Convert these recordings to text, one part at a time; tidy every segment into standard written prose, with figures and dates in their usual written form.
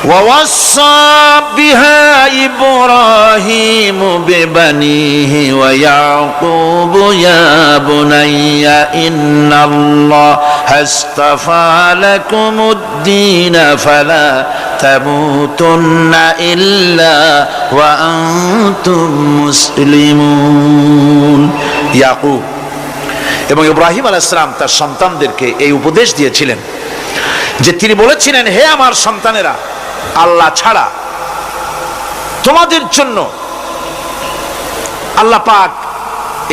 ووصى بها إبراهيم ببنيه ويعقوب يا بني إن الله اصطفى لكم الدين فلا تموتن إلا وأنتم مسلمون। ইয়াকুব এবং ইব্রাহিম আলাইহিস সালাম তার সন্তানদেরকে এই উপদেশ দিয়েছিলেন যে তিনি বলেছিলেন, হে আমার সন্তানেরা, আল্লাহ ছাড়া তোমাদের জন্য আল্লাহ পাক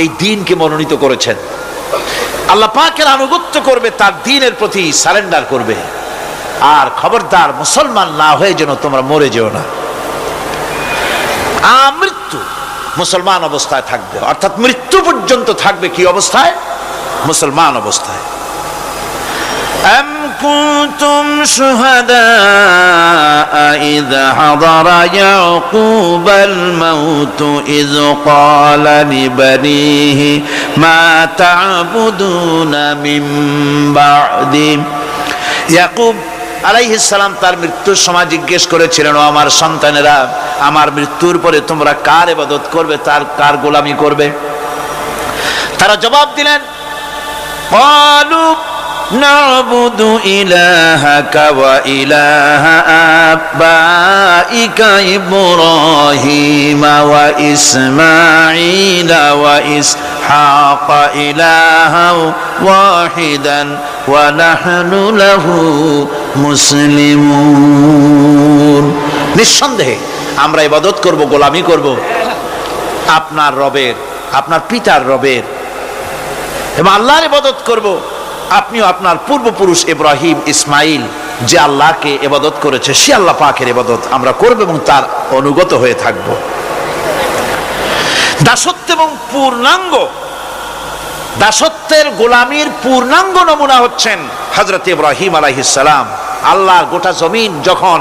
এই দ্বীনকে মনোনীত করেছেন। আল্লাহ পাকের আনুগত্য করবে, তার দ্বীনের প্রতি সারেন্ডার করবে। আর খবরদার মুসলমান না হয়ে যেন তোমরা মরে যেও না। মৃত্যু মুসলমান অবস্থায় থাকবে, অর্থাৎ মৃত্যু পর্যন্ত থাকবে কি অবস্থায়? মুসলমান অবস্থায়। أم كنتم شهداء إذ حضر يعقوب الموت إذ قال لبنيه ما تعبدون من بعدي। ইয়াকুব আলাইহিস সালাম তার মৃত্যুর সময় জিজ্ঞেস করেছিলেন, ও আমার সন্তানেরা, আমার মৃত্যুর পরে তোমরা কার ইবাদত করবে, তার কার গোলামি করবে? তারা জবাব দিলেন, قالوا نعبد إلهك وإله آبائك إبراهيم وإسماعيل وإسحاق إلها واحدا ونحن له মুসলিমুন। নিঃসন্দেহে আমরা ইবাদত করব, গোলামি করব আপনার রবের, আপনার পিতার রবের, এবং আল্লাহর ইবাদত করব। আপনিও আপনার পূর্বপুরুষ ইব্রাহিম, ইসমাইল যে আল্লাহকে ইবাদত করেছে, সে আল্লাহ পাকের ইবাদত আমরা করব এবং তার অনুগত হয়ে থাকব। দাসত্ব এবং পূর্ণাঙ্গ দাসত্বের গোলামির পূর্ণাঙ্গ নমুনা হচ্ছেন হযরত ইব্রাহিম আলাইহিস সালাম। আল্লাহর গোটা জমিন যখন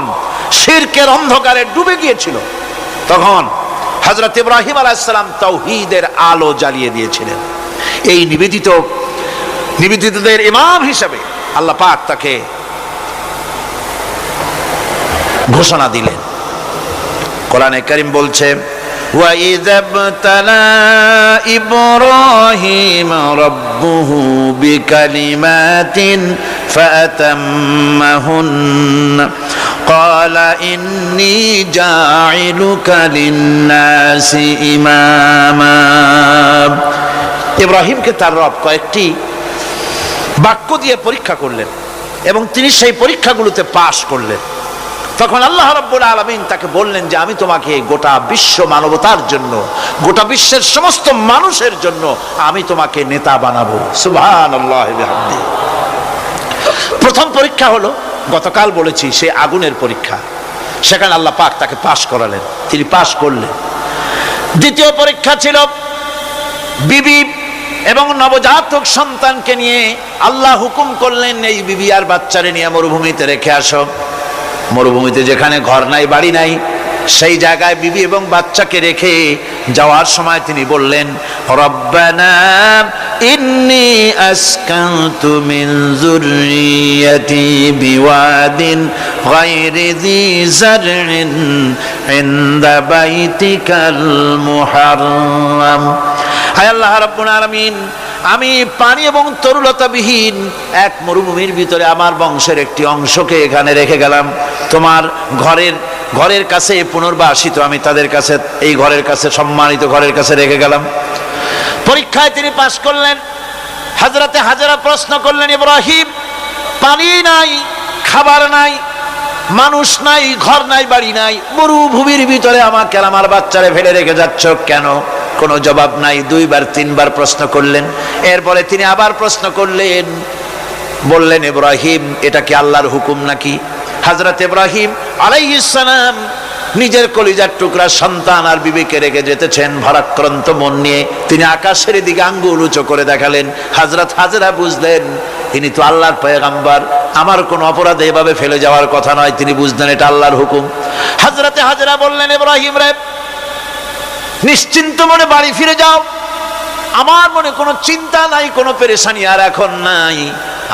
শিরকের অন্ধকারে ডুবে গিয়েছিল, তখন হযরত ইব্রাহিম আলাইহিস সালাম তাওহীদের আলো জ্বালিয়ে দিয়েছিলেন। এই নিবেদিতদের ইমাম হিসেবে আল্লাহ পাক তাকে ঘোষণা দিলেন। কোরআনে কারীম বলছে, وَإِذَ ابْتَلَى إِبْرَاهِيمَ رَبُّهُ بِكَلِمَاتٍ فَأَتَمَّهُنَّ قَالَ إِنِّي جَاعِلُكَ لِلنَّاسِ إِمَامًا। ইব্রাহিমকে তার রব কয়েকটি বাক্য দিয়ে পরীক্ষা করলেন এবং তিনি সেই পরীক্ষাগুলোতে পাশ করলেন। তখন আল্লাহ রাব্বুল আলামিন তাকে বললেন যে আমি তোমাকে গোটা বিশ্ব মানবতার জন্য, গোটা বিশ্বের সমস্ত মানুষের জন্য আমি তোমাকে নেতা বানাবো। সুবহানাল্লাহি ওয়া বিহামদিহি। প্রথম পরীক্ষা হলো, গতকাল বলেছি, সে আগুনের পরীক্ষা। সেখানে আল্লাহ পাক তাকে পাশ করালেন, তিনি পাশ করলেন। দ্বিতীয় পরীক্ষা ছিল বিবি এবং নবজাতক সন্তানকে নিয়ে আল্লাহ হুকুম করলেন, এই বিবি আর বাচ্চারে নিয়ে মরুভূমিতে রেখে আসো। মরুভূমিতে যেখানে ঘর নাই, বাড়ি নাই, সেই জায়গায় বিবি এবং বাচ্চাকে রেখে যাওয়ার সময় তিনি বললেন, রব্বানা ইন্নী আসকানতু মিন যুররিয়াতি বিওয়াদিন গায়রি যী যারইন ইনদা বাইতিকাল মুহাররাম। হায় আল্লাহ রাব্বুল আলামিন, আমি পানি এবং তরুলতাবিহীন এক মরুভূমির ভিতরে আমার বংশের একটি অংশকে এখানে রেখে গেলাম। তোমার ঘরের কাছে পুনর্বাসিত, আমি তাদের কাছে, এই ঘরের কাছে, সম্মানিত ঘরের কাছে রেখে গেলাম। পরীক্ষায় তিনি পাশ করলেন। হযরতে হাজেরা প্রশ্ন করলেন, ইব্রাহিম, পানি নাই, খাবার নাই, মানুষ নাই, ঘর নাই, বাড়ি নাই, মরুভূমির ভিতরে আমাকে আর আমার বাচ্চারে ফেলে রেখে যাচ্ছ কেন? কোনো জবাব নাই। দুইবার তিনবার প্রশ্ন করলেন। এরপরে তিনি আবার প্রশ্ন করলেন, বললেন, ইব্রাহিম, এটা কি আল্লাহর হুকুম নাকি? হযরত ইব্রাহিম আলাইহিস সালাম নিজের কলিজার টুকরা সন্তান আর বিবিকে রেখে যেতেছেন ভারাক্রান্ত মন নিয়ে। তিনি আকাশের দিকে আঙ্গুল উঁচু করে দেখালেন। হযরত হাজেরা বুঝলেন ইনি তো আল্লাহর পয়গম্বর, আমার কোনো অপরাধে এভাবে ফেলে যাওয়ার কথা নয়। তিনি বুঝলেন এটা আল্লাহর হুকুম। হযরতে হাজেরা বললেন, ইব্রাহিম রে, নিশ্চিন্ত মনে বাড়ি ফিরে যাও, আমার মনে কোনো চিন্তা নাই, কোনো পেরেশানি আর এখন নাই।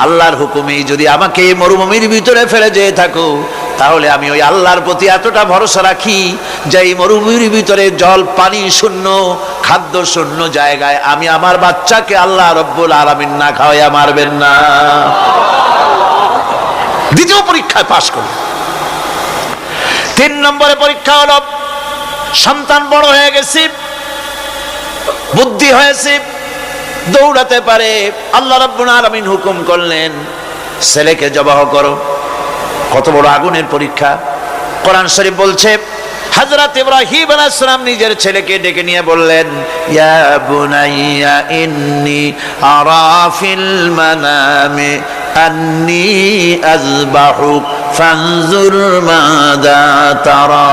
আল্লাহর হুকুমেই যদি আমাকে মরুভূমির ভিতরে ফেলে যেয়ে থাকো, তাহলে আমি ওই আল্লাহর প্রতি এতটা ভরসা রাখি যে এই মরুভূমির ভিতরে জল পানি শূন্য খাদ্য শূন্য জায়গায় আমি আমার বাচ্চাকে আল্লাহ রব্বুল আলামিন না খাওয়াইয়া মারবেন না। দ্বিতীয় পরীক্ষায় পাশ করল। 3 নম্বরে পরীক্ষা হলো সন্তান বড় হয়ে গেছে, বুদ্ধি হয়েছে, দৌড়াতে পারে। আল্লাহ রাব্বুল আলামিন হুকুম করলেন ছেলেকে জবাহ করো। কত বড় আগুনের পরীক্ষা! কোরআন শরীফ বলছে হযরত ইব্রাহিম আলাইহিস সালাম নিজের ছেলেকে ডেকে নিয়ে বললেন, ইয়া বুনাইয়া ইন্নী আরা ফিল মানামি আন্নী আযবাহুক ফানজুর মাযা তারা।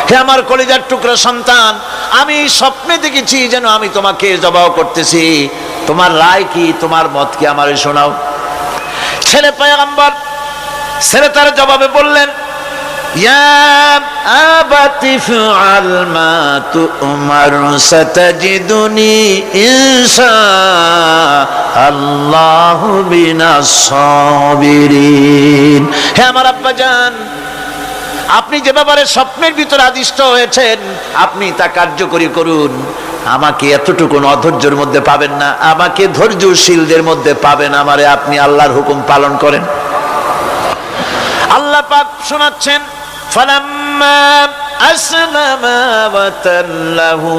হে আমার কলিজার টুকরা সন্তান, আমি স্বপ্নে দেখেছি যেন আমি তোমাকে জবাহ করতেছি, তোমার রায় কি, তোমার মত কি আমারে শোনাও। ছেলে পয়গম্বর, ছেলে তার জবাবে বললেন, ইয়া আবাতি ফাআল মা তু'মার সাতাজিদুনি ইনশাআল্লাহু মিনাস সাবিরিন। হে আমার আব্বাজান, আপনি যে ব্যাপারে স্বপ্নের ভিতরে আদিষ্ট হয়েছেন আপনি তা কার্যকরী করুন। আমাকে এতটুকু অধৈর্যের মধ্যে পাবেন না, আমাকে ধৈর্যশীলদের মধ্যে পাবেন। আমারে আপনি আল্লাহর হুকুম পালন করেন। আল্লাহ পাক শোনাচ্ছেন, ফালাম্মা আসলামা ওয়া তাল্লাহু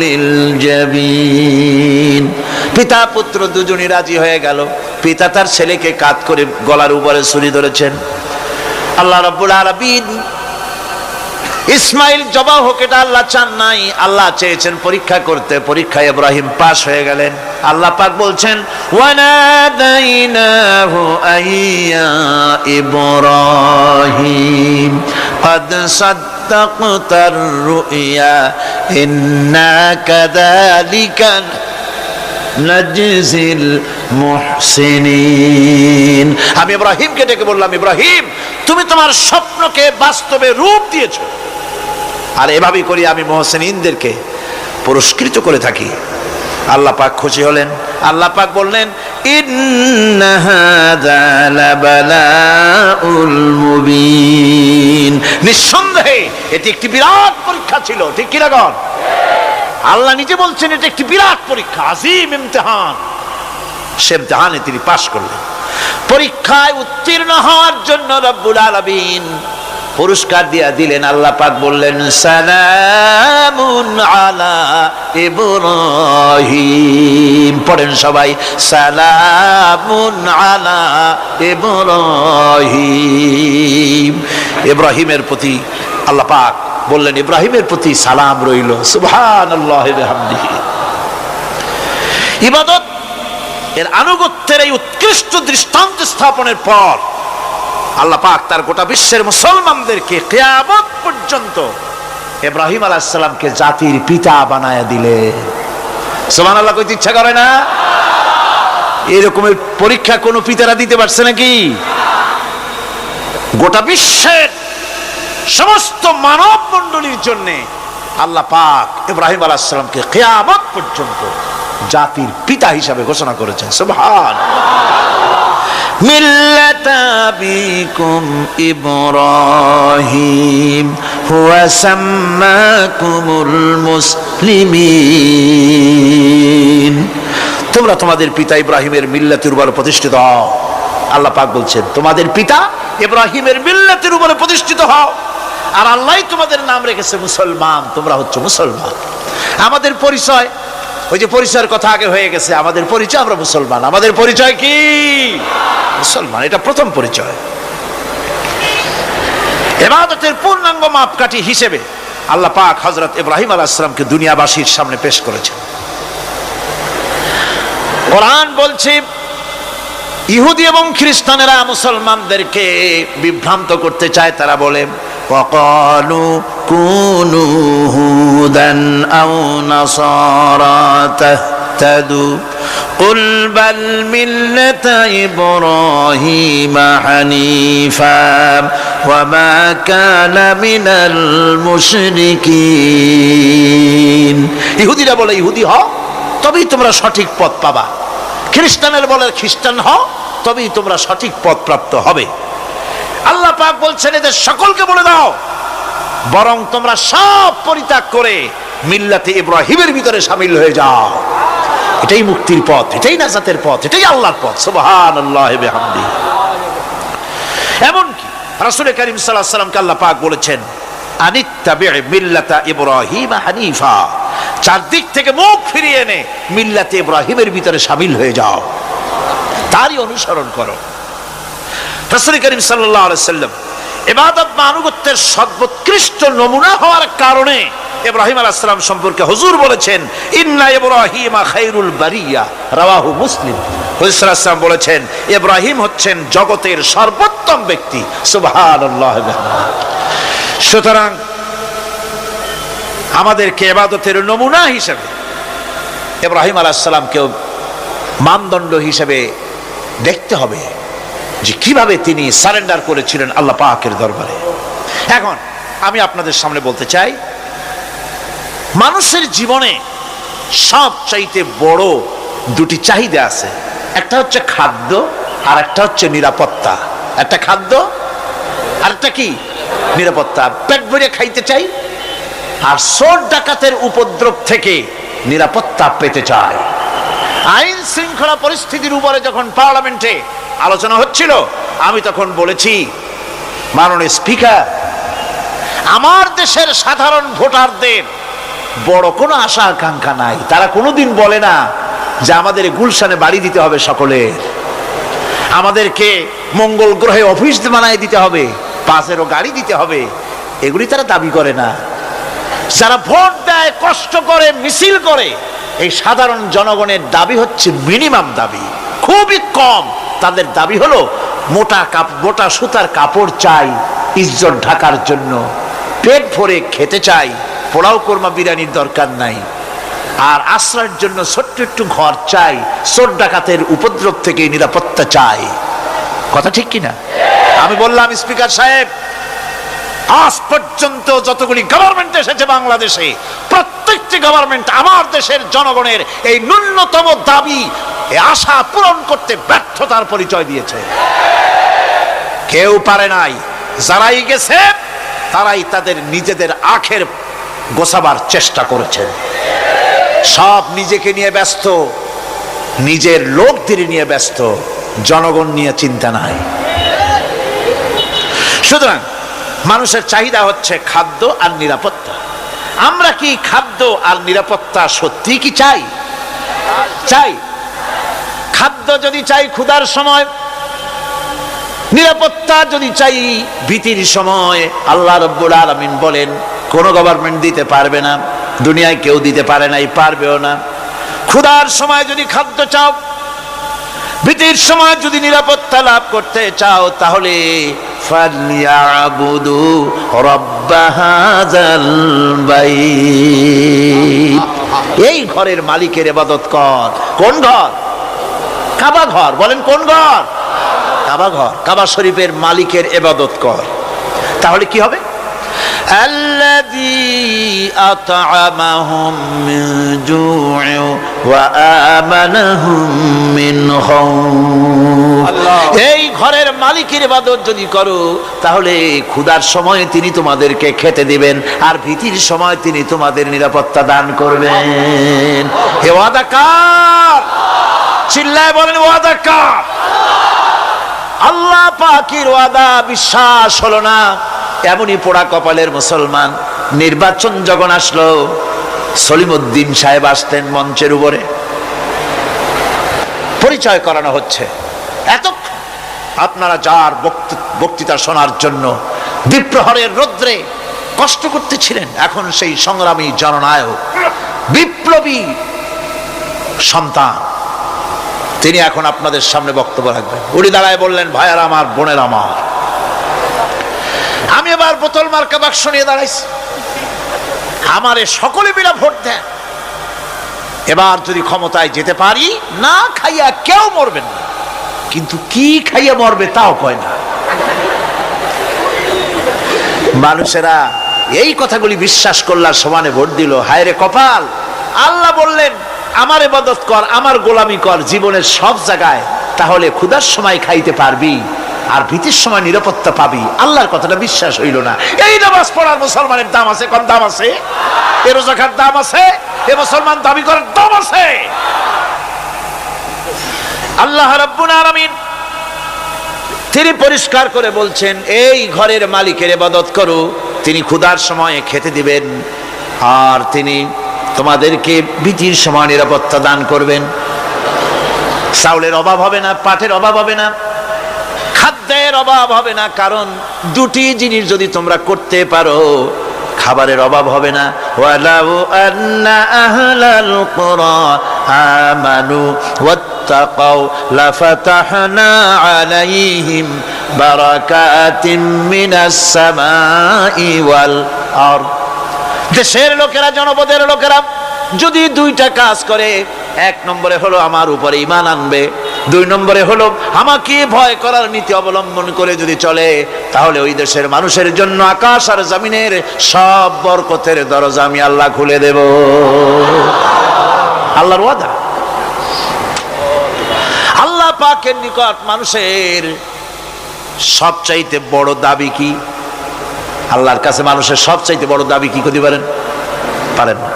লিল জাবিন। পিতা পুত্র দুজনই রাজি হয়ে গেল। পিতা তার ছেলেকে কাঁধ করে গলার উপরে ছুরি ধরেছেন। আল্লাহ রাব্বুল আলামিন ইসমাইল জবাহ হোক এটা আল্লাহ চান নাই, আল্লাহ চেয়েছেন পরীক্ষা করতে। পরীক্ষায় ইব্রাহিম পাশ হয়ে গেলেন। আল্লাহ পাক বলছেন, ওয়ানাদাইনাহু আইয়া ইব্রাহিম قد صدقت الرؤيا إنا كذلك نجزي المحسنين। আমি ইব্রাহিমকে ডেকে বললাম, ইব্রাহিম তুমি তোমার স্বপ্নকে বাস্তবে রূপ দিয়েছো, আর এভাবেই করি আমি মুহসিনদেরকে পুরস্কৃত করে থাকি। আল্লাহ পাক খুশি হলেন। আল্লাহ পাক বললেন, ইন্না হাযা লাবালাউল মুবিন। নিঃসন্দেহে এটি একটি বিরাট পরীক্ষা ছিল। ঠিক কি না গণ? আল্লাহ নিজে বলছেন এটা একটি বিরাট পরীক্ষা, আজিম ইমতিহান। সে ইমতিহানে তিনি পাশ করলেন। পরীক্ষায় উত্তীর্ণ হওয়ার জন্য রব্বুল আলামিন পুরস্কার দিয়া দিলেন। আল্লাহ পাক বললেন, সালামুন আলা ইব্রাহিম। পড়েন সবাই, সালামুন আলা ইব্রাহিম। ইব্রাহিমের প্রতি আল্লাহ পাক বললেন, ইব্রাহিমের প্রতি সালাম রইল। সুবহানাল্লাহি ওয়া বিহামদিহি। ইবাদত এর আনুগত্যের এই উৎকৃষ্ট দৃষ্টান্ত স্থাপনের পর আল্লাহ পাক তার গোটা বিশ্বের মুসলমানদেরকে কিয়ামত পর্যন্ত ইব্রাহিম আলাইহিস সালামকে জাতির পিতা বানায়া দিলেন। সুবহানাল্লাহ কইতে ইচ্ছা করে না? এরকমের পরীক্ষা কোন পিতারা দিতে পারছে নাকি? গোটা বিশ্বের সমস্ত মানব মণ্ডলীর জন্য আল্লাহ পাক ইব্রাহিম আলাইহিস সালামকে কিয়ামত পর্যন্ত জাতির পিতা হিসাবে ঘোষণা করেছেন। সুবহানাল্লাহ। মিল্লাতা আবিকুম ইব্রাহিম হুয়া সাম্মাকুমুল মুসলিমিন। তোমরা তোমাদের পিতা ইব্রাহিমের মিল্লাতের উপর প্রতিষ্ঠিত হও। আল্লাহ পাক বলছেন, তোমাদের পিতা ইব্রাহিমের মিল্লাতের উপরে প্রতিষ্ঠিত হও, আর আল্লাহ তোমাদের নাম রেখেছে মুসলমান। তোমরা হচ্ছে মুসলমান। আমাদের পরিচয়, ওই যে পরিচয়ের কথা আগে হয়ে গেছে, আমাদের পরিচয় আমরা মুসলমান। আমাদের পরিচয় কি? মুসলমান। এটা প্রথম পরিচয়। ইবাদতের পূর্ণাঙ্গ মাপকাঠি হিসেবে আল্লাহ পাক হযরত ইব্রাহিম আলাইহিস সালামকে দুনিয়াবাসীর সামনে পেশ করেছেন। কোরআন বলছে, ইহুদি এবং খ্রিস্টানেরা মুসলমানদেরকে বিভ্রান্ত করতে চায়। তারা বলে, ওয়াকালু কুনু হুদান আও নাসারা তাহতাদু কুল বাল মিল্লাতা ইব্রাহিমা হানিফা ওয়া মা কানা মিনাল মুশরিকিন। ইহুদিরা বলে ইহুদি হও তবেই তোমরা সঠিক পথ পাবা। খ্রিস্টানের বলে খ্রিস্টান হও তবেই তোমরা সঠিক পথ প্রাপ্ত হবে। আল্লাহ পাক বলছেন এদের সকলকে বলে দাও বরং তোমরা সব পরিত্যাগ করে মিল্লাতে ইব্রাহিমের ভিতরে শামিল হয়ে যাও। এটাই মুক্তির পথ, এটাই নাজাতের পথ, এটাই আল্লাহর পথ। সুবহানাল্লাহি ওয়া বিহামদিহি। এমনকি রাসূল করিম সাল্লাল্লাহু আলাইহি ওয়াসাল্লামকে আল্লাহ পাক বলেছেন আনিত্তাবি মিল্লাতা ইব্রাহিম হানিফা, চারদিক থেকে মুখ ফিরিয়ে এনে মিল্লাতে ইব্রাহিমের ভিতরে শামিল হয়ে যাও, তারই অনুসরণ করো। রাসূল করিম সাল্লাল্লাহু আলাইহি ওয়াসাল্লাম ইবাদত বা আনুগত্যের সর্বোৎকৃষ্ট নমুনা হওয়ার কারণে ইব্রাহিম আলাইহিস সালাম সম্পর্কে হুজুর বলেছেন ইন্না ইব্রাহিমা খায়রুল বারিয়া, রাওয়াহু মুসলিম। হুজুর সাল্লাল্লাহু আলাইহি ওয়াসাল্লাম বলেছেন ইব্রাহিম হচ্ছেন জগতের সর্বোত্তম ব্যক্তি। সুবহানাল্লাহ। সুতরাং আমাদেরকে ইবাদতের নমুনা হিসেবে ইব্রাহিম আলাইহিস সালামকে মানদণ্ড হিসেবে দেখতে হবে যে কিভাবে তিনি সারেন্ডার করেছিলেন আল্লাহ পাকের দরবারে। এখন আমি আপনাদের সামনে বলতে চাই, মানুষের জীবনে সবচাইতে বড় দুটি চাহিদা আছে, একটা হচ্ছে খাদ্য আর একটা হচ্ছে নিরাপত্তা। একটা খাদ্য আর একটা কি নিরাপত্তা। পেট ভরে খাইতে চাই আর চোর ডাকাতের উপদ্রব থেকে নিরাপত্তা পেতে চাই। আইন শৃঙ্খলা পরিস্থিতির উপরে যখন পার্লামেন্টে আলোচনা হচ্ছিল, আমি তখন বলেছি মাননীয় স্পিকার, আমার দেশের সাধারণ ভোটারদের বড় কোনো আশা আকাঙ্ক্ষা নাই। তারা কোনোদিন বলে না যে আমাদের গুলশানে বাড়ি দিতে হবে সকলের, আমাদেরকে মঙ্গল গ্রহে অফিস বানায় দিতে হবে, পাঁচেরও গাড়ি দিতে হবে, এগুলি তারা দাবি করে না। যারা ভোট দেয়, কষ্ট করে, মিছিল করে, এই সাধারণ জনগণের দাবি হচ্ছে মিনিমাম দাবি, খুবই কম। তাদের দাবি হলো মোটা সুতার কাপড় চাই ইজ্জত ঢাকার জন্য, পেট ভরে খেতে চাই, পোলাও কোরমা বিরিয়ানির দরকার নাই, আর আশ্রয়ের জন্য ছোট্ট একটু ঘর চাই, চোর ডাকাতের উপদ্রব থেকে নিরাপত্তা চাই। কথা ঠিক কিনা? আমি বললাম স্পিকার সাহেব, আজ পর্যন্ত যতগুলি গভর্নমেন্ট এসেছে বাংলাদেশে, প্রত্যেকটি গভর্নমেন্ট আমার দেশের জনগণের এই ন্যূনতম দাবি, এই আশা পূরণ করতে ব্যর্থতার পরিচয় দিয়েছে। কেউ পারে নাই। যারাই গেছে তারাই তাদের নিজেদের আখের গোছাবার চেষ্টা করেছেন। সব নিজেকে নিয়ে ব্যস্ত, নিজের লোকদের নিয়ে ব্যস্ত, জনগণ নিয়ে চিন্তা নাই। সুতরাং মানুষের চাহিদা হচ্ছে খাদ্য আর নিরাপত্তা। আমরা কি খাদ্য আর নিরাপত্তা সত্যি কি চাই? চাই। খাদ্য যদি চাই ক্ষুধার সময়, নিরাপত্তা যদি চাই ভীতির সময়, আল্লাহ রাব্বুল আলামিন বলেন কোন গভর্নমেন্ট দিতে পারবে না, দুনিয়ায় কেউ দিতে পারে নাই, পারবেও না। ক্ষুধার সময় যদি খাদ্য চাও, ভীতির সময় যদি নিরাপত্তা লাভ করতে চাও, তাহলে ফালিয়াবুদু রাব্ব হাযাল বাইত, এই ঘরের মালিকের ইবাদত কর। কোন ঘর? কাবা ঘর। বলেন কোন ঘর? কাবা ঘর। কাবা শরীফের মালিকের ইবাদত কর। তাহলে কি হবে? আল্লাযী আত'আমাহুম মিন জু'in ওয়া আমানাহুম মিন খাউফ। এই ঘরের মালিকের ইবাদত যদি করো, তাহলে ক্ষুধার সময় তিনি তোমাদেরকে খেতে দিবেন, আর ভীতির সময় তিনি তোমাদের নিরাপত্তা দান করবেন। হে ওয়াদা কার? চিল্লায় বলেন ওয়াদা কার? আল্লাহ পাকের ওয়াদা বিশ্বাস হলো না, এমনই পোড়া কপালের মুসলমান। নির্বাচন যখন আসলো, সলিমউদ্দিন সাহেব আসতেন মঞ্চের উপরে, পরিচয় করানো হচ্ছে। এতক্ষণ আপনারা যার বক্তৃতা শোনার জন্য দ্বিপ্রহরের রৌদ্রে কষ্ট করতেছিলেন, এখন সেই সংগ্রামী জননায়ক, বিপ্লবী সন্তান, তিনি এখন আপনাদের সামনে বক্তব্য রাখবেন। উনি দাঁড়ায় বললেন, ভাইয়ার আমার, বোনের আমার, আমি এবার বোতল মার্কা বাক্স নিয়ে দাঁড়াইছি, আমারে সকলে মিলে ভোট দেন। এবার যদি ক্ষমতায় যেতে পারি, না খাইয়া কেউ মরবেন না, কিন্তু কি খাইয়া মরবে তাও কয় না। মানুষেরা এই কথাগুলি বিশ্বাস করলার সমানে ভোট দিল। হায় রে কপাল! আল্লাহ বললেন আমার ইবাদত কর, আমার গোলামি কর জীবনের সব জায়গায়, তাহলে ক্ষুধার সময় খাইতে পারবি, আর ভীতির সময় নিরাপত্তা পাবি, আল্লাহর কথাটা বিশ্বাস হইল না। এই নামাজ পড়ার মুসলমানের দাম আছে, কম দাম আছে? এ রোজা খাওয়ার দাম আছে? এ মুসলমান দাবি করার দাম আছে? আল্লাহ রাব্বুল আলামিন তিনি পরিষ্কার করে বলছেন, এই ঘরের মালিকের ইবাদত করো, তিনি ক্ষুধার সময়ে খেতে দিবেন, আর তিনি তোমাদেরকে ভীতির সময় নিরাপত্তা দান করবেন। চাউলের অভাব হবে না, পাটের অভাব হবে না, খাদ্যের অভাব হবে না, কারণ দুটি জিনিস যদি তোমরা করতে পারো খাবারের অভাব হবে না। ওয়ালাউ আন্না আহলাল কুরা আমানু ওয়াত্তাকাউ লাফাতাহনা আলাইহিম বারাকাতিন মিনাস সামাই ওয়াল আরদ। দেশের লোকেরা, জনপদের লোকেরা যদি দুইটা কাজ করে, এক নম্বরে হলো আমার উপরে ঈমান আনবে, দুই নম্বরে হলো আমাকে ভয় করার নীতি অবলম্বন করে যদি চলে, তাহলে ওই দেশের মানুষের জন্য আকাশ আর জমিনের সব বরকতের দরজা আমি আল্লাহ খুলে দেব। আল্লাহর ওয়াদা। আল্লাহ পাকের নিকট মানুষের সবচাইতে বড় দাবি কি? আল্লাহর কাছে মানুষের সবচাইতে বড় দাবি কি করতে পারেন? পারেন না।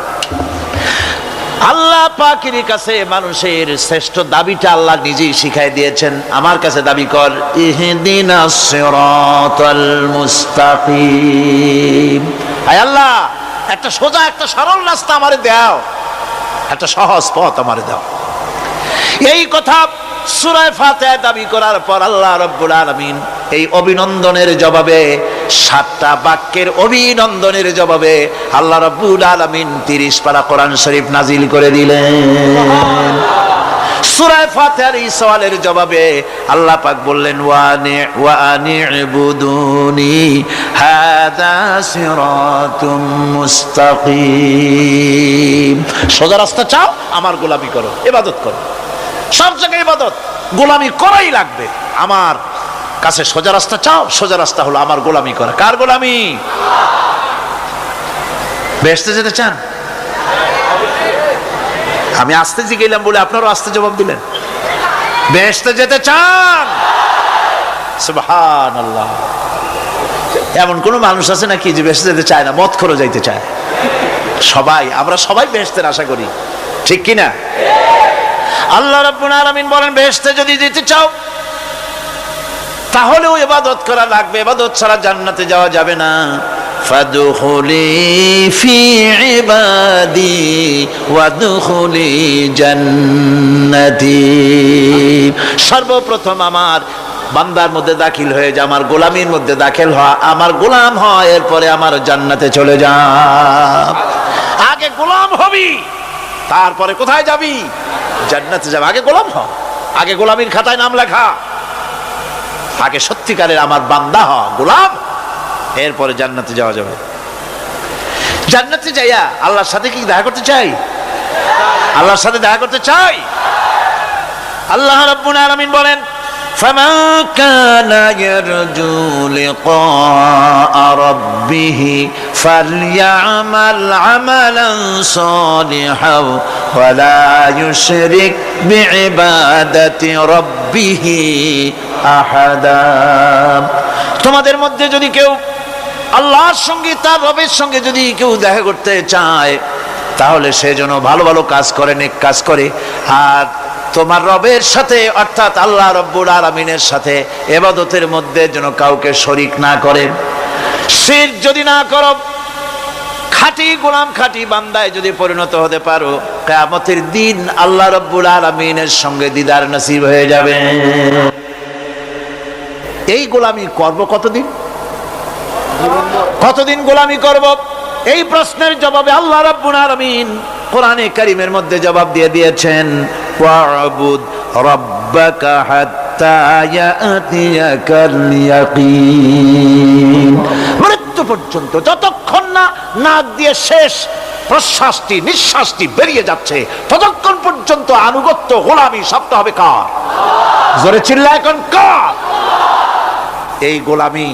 আল্লাহ পাকের কাছে মানুষের শ্রেষ্ঠ দাবিটা আল্লাহ নিজেই শিখাই দিয়েছেন। আমার কাছে দাবি কর, ইহদিনাস সিরাতাল মুস্তাকিম। আয় আল্লাহ, একটা সোজা, একটা সরল রাস্তা আমারে দাও, একটা সহজ পথ আমারে দাও। এই কথা সূরা ফাতিহা দাবি করার পর আল্লাহ রাব্বুল আলামিন এই অভিনন্দনের জবাবে, 7টা বাক্যের অভিনন্দনের জবাবে আল্লাহ রাব্বুল আলামিন 30 পারা কোরআন শরীফ নাজিল করে দিলেন। সূরা ফাতিহার এই সওয়ালের জবাবে আল্লাহ পাক বললেন, ওয়া আনি'বুদুনি হাদা সিরাতুম মুস্তাকিম। সোজা রাস্তা চাও, আমার গোলামি করো, ইবাদত করো। সব জায়গায় ইবাদত, গোলামি করাই লাগবে। আমার কাছে সোজা রাস্তা চাও, সোজা রাস্তা হলো আমার গোলামি করা। কার গোলামি? বেহেশতে যেতে চান? আমি আস্তে জিগাইলাম বলে আপনারও আস্তে জবাব দিলেন। বেহেশতে যেতে চান? সুবহানাল্লাহ। এমন কোন মানুষ আছে নাকি যে বেহেশতে যেতে চায় না? মদ খোর যাইতে চায়। সবাই, আমরা সবাই বেহেশতের আশা করি, ঠিক কিনা? আল্লাহ রাব্বুল আলামিন বলেন, বেহেশতে যদি যেতে চাও তাহলেও ইবাদত করা লাগবে, ইবাদত ছাড়া জান্নাতে যাওয়া যাবে না। ফাদখুলি ফি ইবাদি ওয়াদখুলি জান্নাতি। সর্বপ্রথম আমার বান্দার মধ্যে দাখিল হয়ে যা, আমার গোলামির মধ্যে দাখিল হওয়া, আমার গোলাম হয়, এরপরে আমার জান্নাতে চলে যা। আগে গোলাম হবি, তারপরে কোথায় যাবি? জান্নাতে যাবে। আগে গোলাম হ, আগে গোলামির খাতায় নাম লেখা, আগে সত্যিকারের আমার বান্দা হ, গোলাম, এরপরে জান্নাতে যাওয়া যাবে। জান্নাতে যাইয়া আল্লাহর সাথে কি দেখা করতে চাই? আল্লাহর সাথে দেখা করতে চাই। আল্লাহ রাব্বুল আলামিন বলেন, ফামান কানা ইয়ারজু লিকা রাব্বিহি ফালইআমাল আমালান সালিহান ওয়া লা ইউশরিক বিইবাদাতি রাব্বিহি আহাদা। তোমাদের মধ্যে যদি কেউ আল্লাহর সঙ্গে, তার রবের সঙ্গে যদি কেউ দেখা করতে চায়, তাহলে সে যেন ভালো ভালো কাজ করে, নেক কাজ করে, আর তোমার রবের সাথে অর্থাৎ আল্লাহ রাব্বুল আলামিনের সাথে ইবাদতের মধ্যে যেন কাউকে শরীক না করে। শিরক যদি না করো, খাঁটি গোলাম, খাঁটি বান্দায় যদি পরিণত হতে পারো, কিয়ামতের দিন আল্লাহ রাব্বুল আলামিনের সঙ্গে দিদার নসিব হয়ে যাবে। এই গোলামি করব কতদিন? কতদিন গোলামি করব? এই প্রশ্নের জবাবে আল্লাহ রাব্বুল আলামিন কোরআনে কারীমের মধ্যে জবাব দিয়ে দিয়েছেন, ওয়া'বুদ রাব্বাকা হাত্তা ইয়াতিয়াকাল ইয়াকিন। মৃত্যু পর্যন্ত, যতক্ষণ না নাক দিয়ে শেষ প্রশ্বাসটি, নিঃশ্বাসটি বেরিয়ে যাচ্ছে, ততক্ষণ পর্যন্ত আনুগত্য, গোলামি সবটা হবে কার? জোরে চিল্লায় এখন কার? এই গোলামি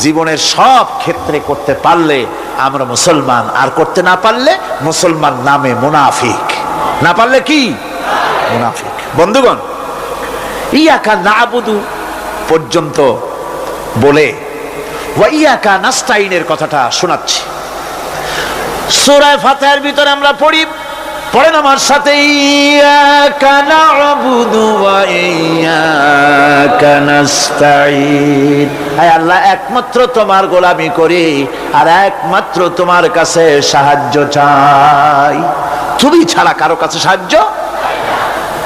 জীবনের সব ক্ষেত্রে করতে পারলে আমরা মুসলমান, আর করতে না পারলে মুসলমান নামে মুনাফিক। না পারলে কি? মুনাফিক। বন্ধুগণ, ইয়াকা নাবুদু পর্যন্ত বলে ওয়াইয়াকা নাস্তাইনের কথাটা শোনাচ্ছি। সূরা ফাতিহার ভিতরে আমরা পড়ি, পড়েন আমার সাথে, ইয়াকা না'বুদু ওয়া ইয়াকা নাস্তাইন। হে আল্লাহ, একমাত্র তোমার গোলামি করি আর একমাত্র তোমার কাছে সাহায্য চাই, তুমি ছাড়া কারো কাছে সাহায্য।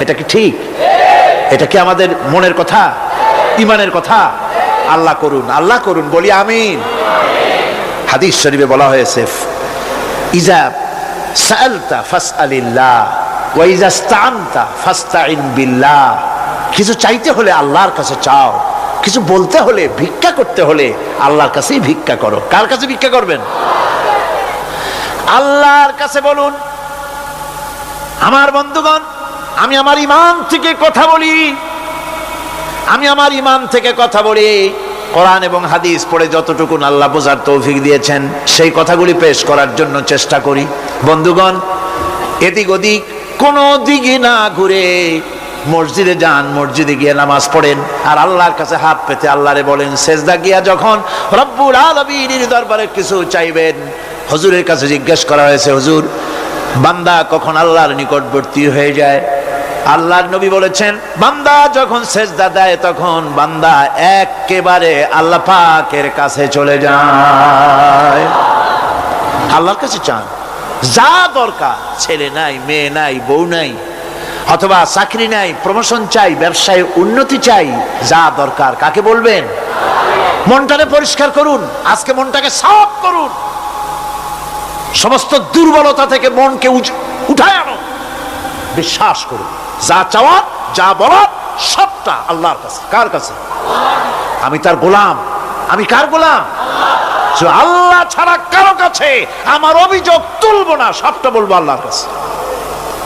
এটা কি ঠিক? এটা কি আমাদের মনের কথা, ইমানের কথা? আল্লাহ করুন, আল্লাহ করুন, বলি আমিন। হাদিস শরীফে বলা হয়েছে, ইজা সাআলতা ফাসআলিল্লাহ ওয়া ইজা ইসতাআনতা ফাসতাইন বিল্লাহ। কিছু চাইতে হলে আল্লাহর কাছে চাও, কিছু বলতে হলে, ভিক্ষা করতে হলে আল্লাহর কাছেই ভিক্ষা করো। কার কাছে ভিক্ষা করবেন? আল্লাহর কাছে বলুন। আমার বন্ধুগণ, আমি আমার ঈমান থেকে কথা বলি, আমি আমার ঈমান থেকে কথা বলি। কোরআন এবং হাদিস পড়ে যতটুকু আল্লাহ বোঝার তৌফিক দিয়েছেন সেই কথাগুলি পেশ করার জন্য চেষ্টা করি। বন্ধুগণ, এদিক ওদিক কোনো দিকে না ঘুরে মসজিদে যান, মসজিদে গিয়ে নামাজ পড়েন আর আল্লাহর কাছে হাত পেতে আল্লাহরে বলেন। সেজদা গিয়া যখন রব্বুল আলামিনের দরবারে কিছু চাইবেন, হুজুরের কাছে জিজ্ঞেস করা হয়েছে, হুজুর, বান্দা কখন আল্লাহর নিকটবর্তী হয়ে যায়? আল্লাহর নবী বলেছেন, বান্দা যখন সেজদা দেয় তখন বান্দা একেবারে আল্লাহ পাকের কাছে চলে যায়। আল্লাহর কাছে চান, যা দরকার, ছেলে নাই, মেয়ে নাই, বউ নাই, অথবা চাকরি নাই, প্রমোশন চাই, ব্যবসায় উন্নতি চাই, যা দরকার কাকে বলবেন? মনটাকে পরিষ্কার করুন, আজকে মনটাকে সাফ করুন, সমস্ত দুর্বলতা থেকে মনকে উঠায় আনো, বিশ্বাস করুন, যা চাওয়ার, যা বলার সবটা আল্লাহর কাছে। কার কাছে? আমি তার গোলাম। আমি কার গোলাম? আল্লাহ ছাড়া কারো কাছে আমার অভিযোগ তুলবো না, সবটা বলবো আল্লাহর কাছে।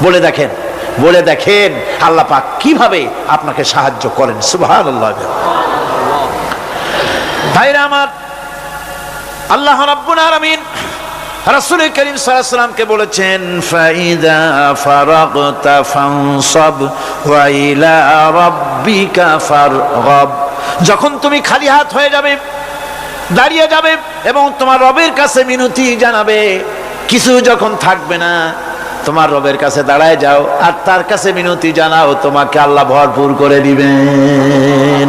বলে দেখেন, বলে দেখেন আল্লাহ পাক কিভাবে আপনাকে সাহায্য করেন। সুবহানাল্লাহ। ভাইরা আমার, আল্লাহ রাব্বুল আলামিন রাসূল করিম সাল্লাল্লাহু আলাইহি ওয়াসাল্লামকে বলেছেন, ফাইদা ফারাগতা ফানসাব ওয়া ইলা রাব্বিকা ফারগাব। যখন তুমি খালি হাত হয়ে যাবে, দাঁড়িয়ে যাবে এবং তোমার রবের কাছে মিনতি জানাবে, কিছু যখন থাকবে না, তোমার রবের কাছে দাঁড়ায় যাও আর তার কাছে মিনতি জানাও, তোমাকে আল্লাহ ভরপুর করে দিবেন।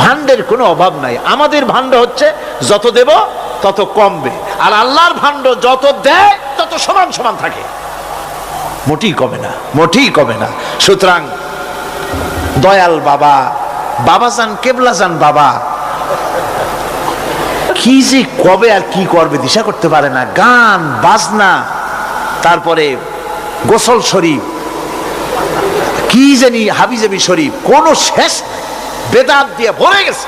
ভান্ডের কোনো অভাব নাই। আমাদের ভান্ড হচ্ছে যত দেব তত কমবে, আর আল্লাহর ভান্ড যত দেয় তত সমান সমান থাকে, মোটেই কমে না, মোটেই কমে না। সুতরাং দয়াল বাবা, বাবাজান, কেবলাজান বাবা কি যে কবে আর কি করবে দিশা করতে পারে না। গান বাজনা, তারপরে গোসল শরীফ, কি জানি হাবিজাবি শরীফ, কোন শেষ বেদাত দিয়ে ভরে গেছে।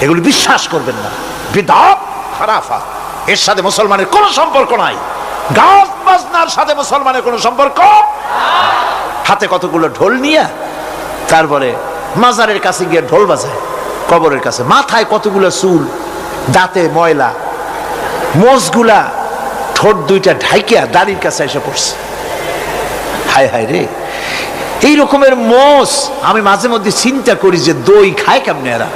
এগুলি বিশ্বাস করবেন না, বিদআত খারাফা, এর সাথে মুসলমানের কোনো সম্পর্ক নাই। গান বাজনার সাথে মুসলমানের কোনো সম্পর্ক। হাতে কতগুলো ঢোল নিয়ে তারপরে মাজারের কাছে গিয়ে ঢোল বাজায়, কবরের কাছে, মাথায় কতগুলো চুল, দাঁতে ময়লা, মোষগুলা ঠোঁট দুইটা ঢাইকিয়া দাড়ির কাছে এসে পড়ছে। হায় হায় রে, এই রকমের মোষ আমি মাঝে মধ্যে চিন্তা করি যে দই খায় কেমনে এরা।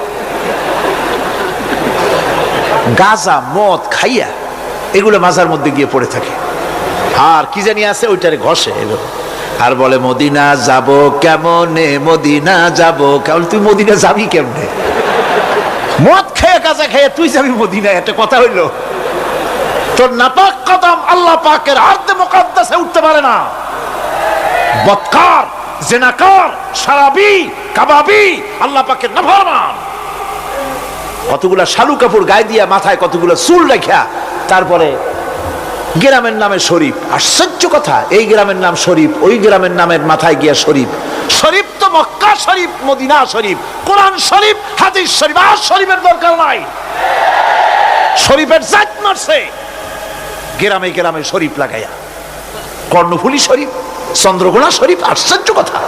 গাঁজা মদ খাইয়া এগুলো মাজার মধ্যে গিয়ে পড়ে থাকে, আর কি জানি আছে ওইটারে ঘষে এলো আর বলে মদিনা যাব কেমনে, মদিনা যাব কেমন। তুই মদিনা যাবি কেমনে? মদ খেয়ে গাঁজা খেয়ে তুই যাবি মদিনা? একটা কথা হইলো? তোর নাপাক কদম আল্লাহ পাকের আরদে মুকাদ্দাসে উঠতে পারে না। বদকার, জিনাকার, শারাবি, কাবাবি, আল্লাহ পাকের নাফরমান। কতগুলা শালু কাপড় গায়ে দিয়া, মাথায় কতগুলো চুল রাখিয়া, তারপরে গ্রামের নামে শরীফ। আশ্চর্য কথা, এই গ্রামের নাম শরীফ, ওই গ্রামের নামের মাথায় গিয়া শরীফ। শরীফ তো মক্কা শরীফ, মদিনা শরীফ, কোরআন শরীফ, হাদিস শরীফ। আর শরীফের দরকার নাই। শরীফের জাত মারছে গ্রামে গ্রামে শরীফ লাগাইয়া। কর্ণফুলী শরীফ, চন্দ্রকোনা শরীফ। আশ্চর্য কথা,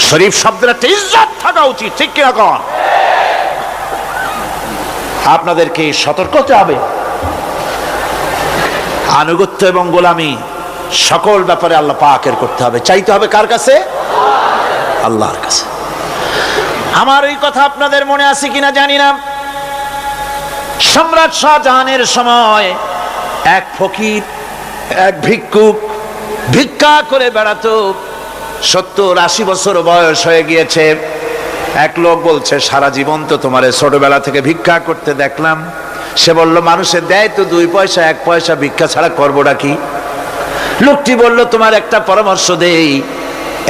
শরীফ শব্দের একটা ইজ্জত থাকা উচিত, ঠিক কিনা কন? আপনাদেরকে সতর্ক হতে হবে। আনুগত্য এবং গোলামি সকল ব্যাপারে আল্লাহ পাকের করতে হবে, চাইতে হবে কার কাছে? আল্লাহর কাছে। আমার ওই কথা আপনাদের মনে আছে কিনা জানি না, সম্রাট শাহজাহানের সময় এক ফকির, এক ভিক্ষুক ভিক্ষা করে বেড়াতো। 70-80 বছর বয়স হয়ে গিয়েছে। এক লোক বলছে, সারা জীবন তো তোমারে ছোটবেলা থেকে ভিক্ষা করতে দেখলাম। সে বলল, মানুষের দেয় তো 2 পয়সা 1 পয়সা, ভিক্ষা ছাড়া করবোটা কি? লোকটি বলল, তোমার একটা পরামর্শ দেই,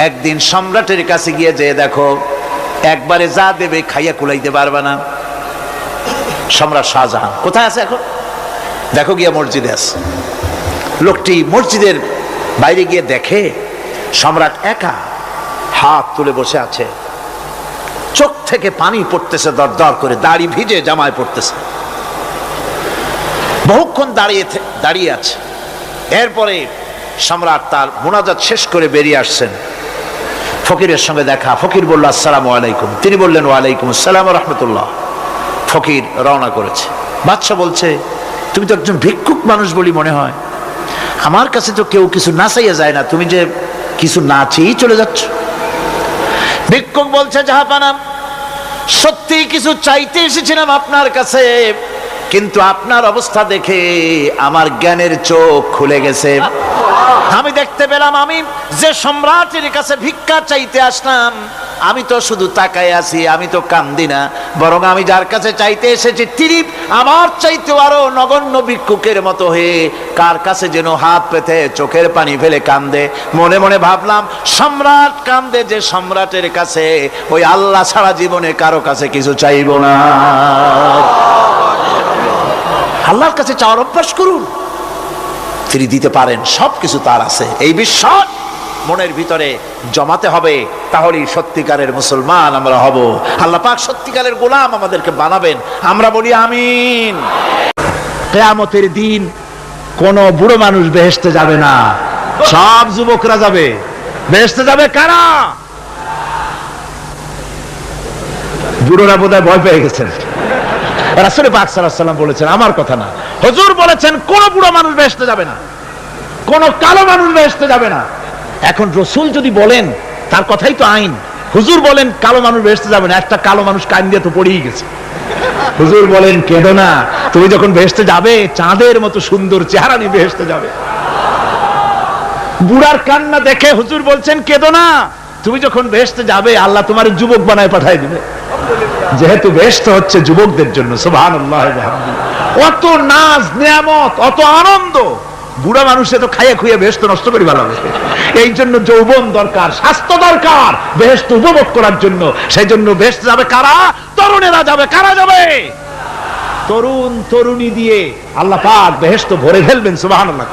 একদিন সম্রাটের কাছে গিয়ে যে দেখো, একবারে যা দেবে খাইয়া কুলাইতে পারবে না। সম্রাট শাহজাহান কোথায় আছে এখন? দেখো গিয়া মসজিদে আছে। লোকটি মসজিদের বাইরে গিয়ে দেখে সম্রাট একা হাত তুলে বসে আছে, চোখ থেকে পানি পড়তেছে দর দর করে, দাড়ি ভিজে জামায় পড়তেছে। বহুক্ষণ দাঁড়িয়ে আছে। এরপরে সম্রাট তার মুনাজাত শেষ করে বেরিয়ে আসছেন। ফকিরের সঙ্গে দেখা। ফকির বলল, আসসালামু আলাইকুম। তিনি বললেন, ওয়ালাইকুম আসসালাম ওয়া রাহমাতুল্লাহ। ফকির রওনা করেছে। বাদশা বলছে, তুমি তো একজন ভিক্ষুক মানুষ বলি মনে হয়, আমার কাছে তো কেউ কিছু না চাইয়া যায় না, তুমি যে কিছু না চেয়েই চলে যাচ্ছ। ভিক্ষুক বলছে, জাহাপানা, সত্যি কিছু চাইতে এসেছিলাম আপনার কাছে, কিন্তু আপনার অবস্থা দেখে আমার জ্ঞানের চোখ খুলে গেছে। আমি দেখতে পেলাম আমি যে সম্রাটের কাছে ভিক্ষা চাইতে আসলাম, আমি তো শুধু তাকায় আছি, আমি তো কান্দি না, বরং আমি যার কাছে চাইতে এসেছি তিনি আমার চাইতে আরো নগণ্য ভিক্ষুকের মতো হয়ে কার কাছে যেন হাত পেতে চোখের পানি ফেলে কান্দে। মনে মনে ভাবলাম, সম্রাট কান্দে যে সম্রাটের কাছে, ওই আল্লাহ ছাড়া জীবনে কারো কাছে কিছু চাইব না। আল্লাহর কাছে চাওয়ার অভ্যাস করুন, তিনি দিতে পারেন, সবকিছু তার আছে। এই বিশ্বাস মনের ভিতরে জমাতে হবে, তাহলেই সত্যিকারের মুসলমান আমরা হব। আল্লাহ পাক সত্যিকারের গোলাম আমাদেরকে বানাবেন, আমরা বলি আমিন। কিয়ামতের দিন কোন বুড়ো মানুষ বেহেশতে যাবে না, সব যুবকরা যাবে। বেহেশতে যাবে কারা? বুড়োরা বোধহয় ভয় পেয়ে গেছেন। রাসূল পাক সাল্লাল্লাহু আলাইহি ওয়াসাল্লাম বলেছেন, আমার কথা না, হুজুর বলেছেন কোন বুড়ো মানুষ বেহেশতে যাবে না, কোন কালো মানুষ বেহেশতে যাবে না। এখন রাসূল যদি বলেন, তার কথাই তো আইন। হুজুর বলেন কালো মানুষ বেহেশতে যাবে না, একটা কালো মানুষ কান দিয়ে তো পড়েই গেছে। হুজুর বলেন, কেঁদো না, তুমি যখন বেহেশতে যাবে চাঁদের মতো সুন্দর চেহারা নিয়ে বেহেশতে যাবে। বুড়ার কান্না দেখে হুজুর বলছেন, কেঁদো না, তুমি যখন বেহেশতে যাবে আল্লাহ তোমার যুবক বানায় পাঠায় দিবে। যেহেতু বেহেশত হচ্ছে যুবকদের জন্য, সুবহানাল্লাহ ওয়া বিহামদিহি। অত নাজ নিয়ামত, অত আনন্দ, বুড়া মানুষে তো খাইয়ে খুইয়ে বেহেশত নষ্ট করে ভালো হবে। এই জন্য যৌবন দরকার, স্বাস্থ্য দরকার বেহেশত উপভোগ করার জন্য। সেই জন্য বেহেশতে যাবে কারা? তরুণেরা যাবে। কারা যাবে? তরুণ তরুণী দিয়ে আল্লাহ পাক বেহেশত ভরে ফেলবেন। সুবহানাল্লাহ।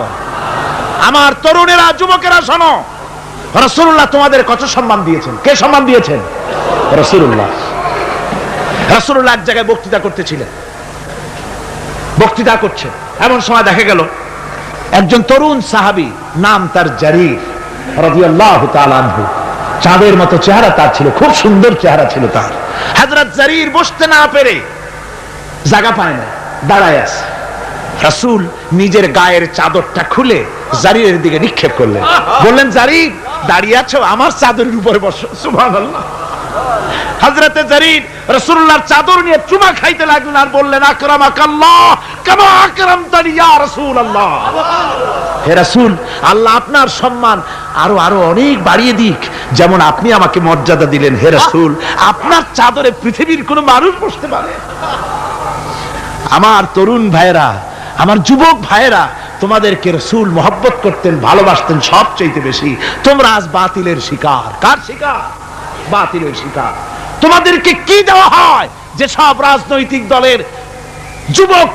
আমার তরুণেরা, যুবকেরা শোনো, রাসূলুল্লাহ তোমাদের কত সম্মান দিয়েছেন। কে সম্মান দিয়েছেন? রাসূলুল্লাহ। রাসূলুল্লাহ এক জায়গায় বক্তৃতা করতেছিলেন, বক্তৃতা করছে, এমন সময় দেখা গেল একজন তরুণ সাহাবী, নাম তার জারীর রাদিয়াল্লাহু তাআলা আনহু। চাঁদের মতো চেহারা তার ছিল, খুব সুন্দর চেহারা ছিল তার। হযরত জারীর বসতে না পেরে জায়গা পায় না, দাঁড়ায় আছে। রাসূল নিজের গায়ের চাদরটা খুলে জারীরের দিকে নিক্ষেপ করলেন, বললেন, জারীর দাঁড়িয়ে আছো, আমার চাদরের উপরে বসো। সুবহানাল্লাহ। হযরতে জারীর রাসূলুল্লাহর চাদর নিয়ে চুমা খাইতে লাগলেন আর বললেন, আকরামাকাল্লাহ কামা আকরামতানি ইয়া রাসূলুল্লাহ। হে রাসূল, আল্লাহ আপনার সম্মান আরো আরো অনেক বাড়িয়ে দিক, যেমন আপনি আমাকে মর্যাদা দিলেন। হে রাসূল, আপনার চাদরে পৃথিবীর কোন মানুষ বসতে পারে? আমার তরুণ ভাইয়েরা, আমার যুবক ভাইয়েরা, তোমাদেরকে রাসূল মহব্বত করতেন, ভালোবাসতেন সবচেয়ে বেশি। তোমরা আজ বাতিলের শিকার। কার শিকার? বাতিলের শিকার। তোমাদেরকে কি দেওয়া হয়? যে সব রাজনৈতিক দলের যুবক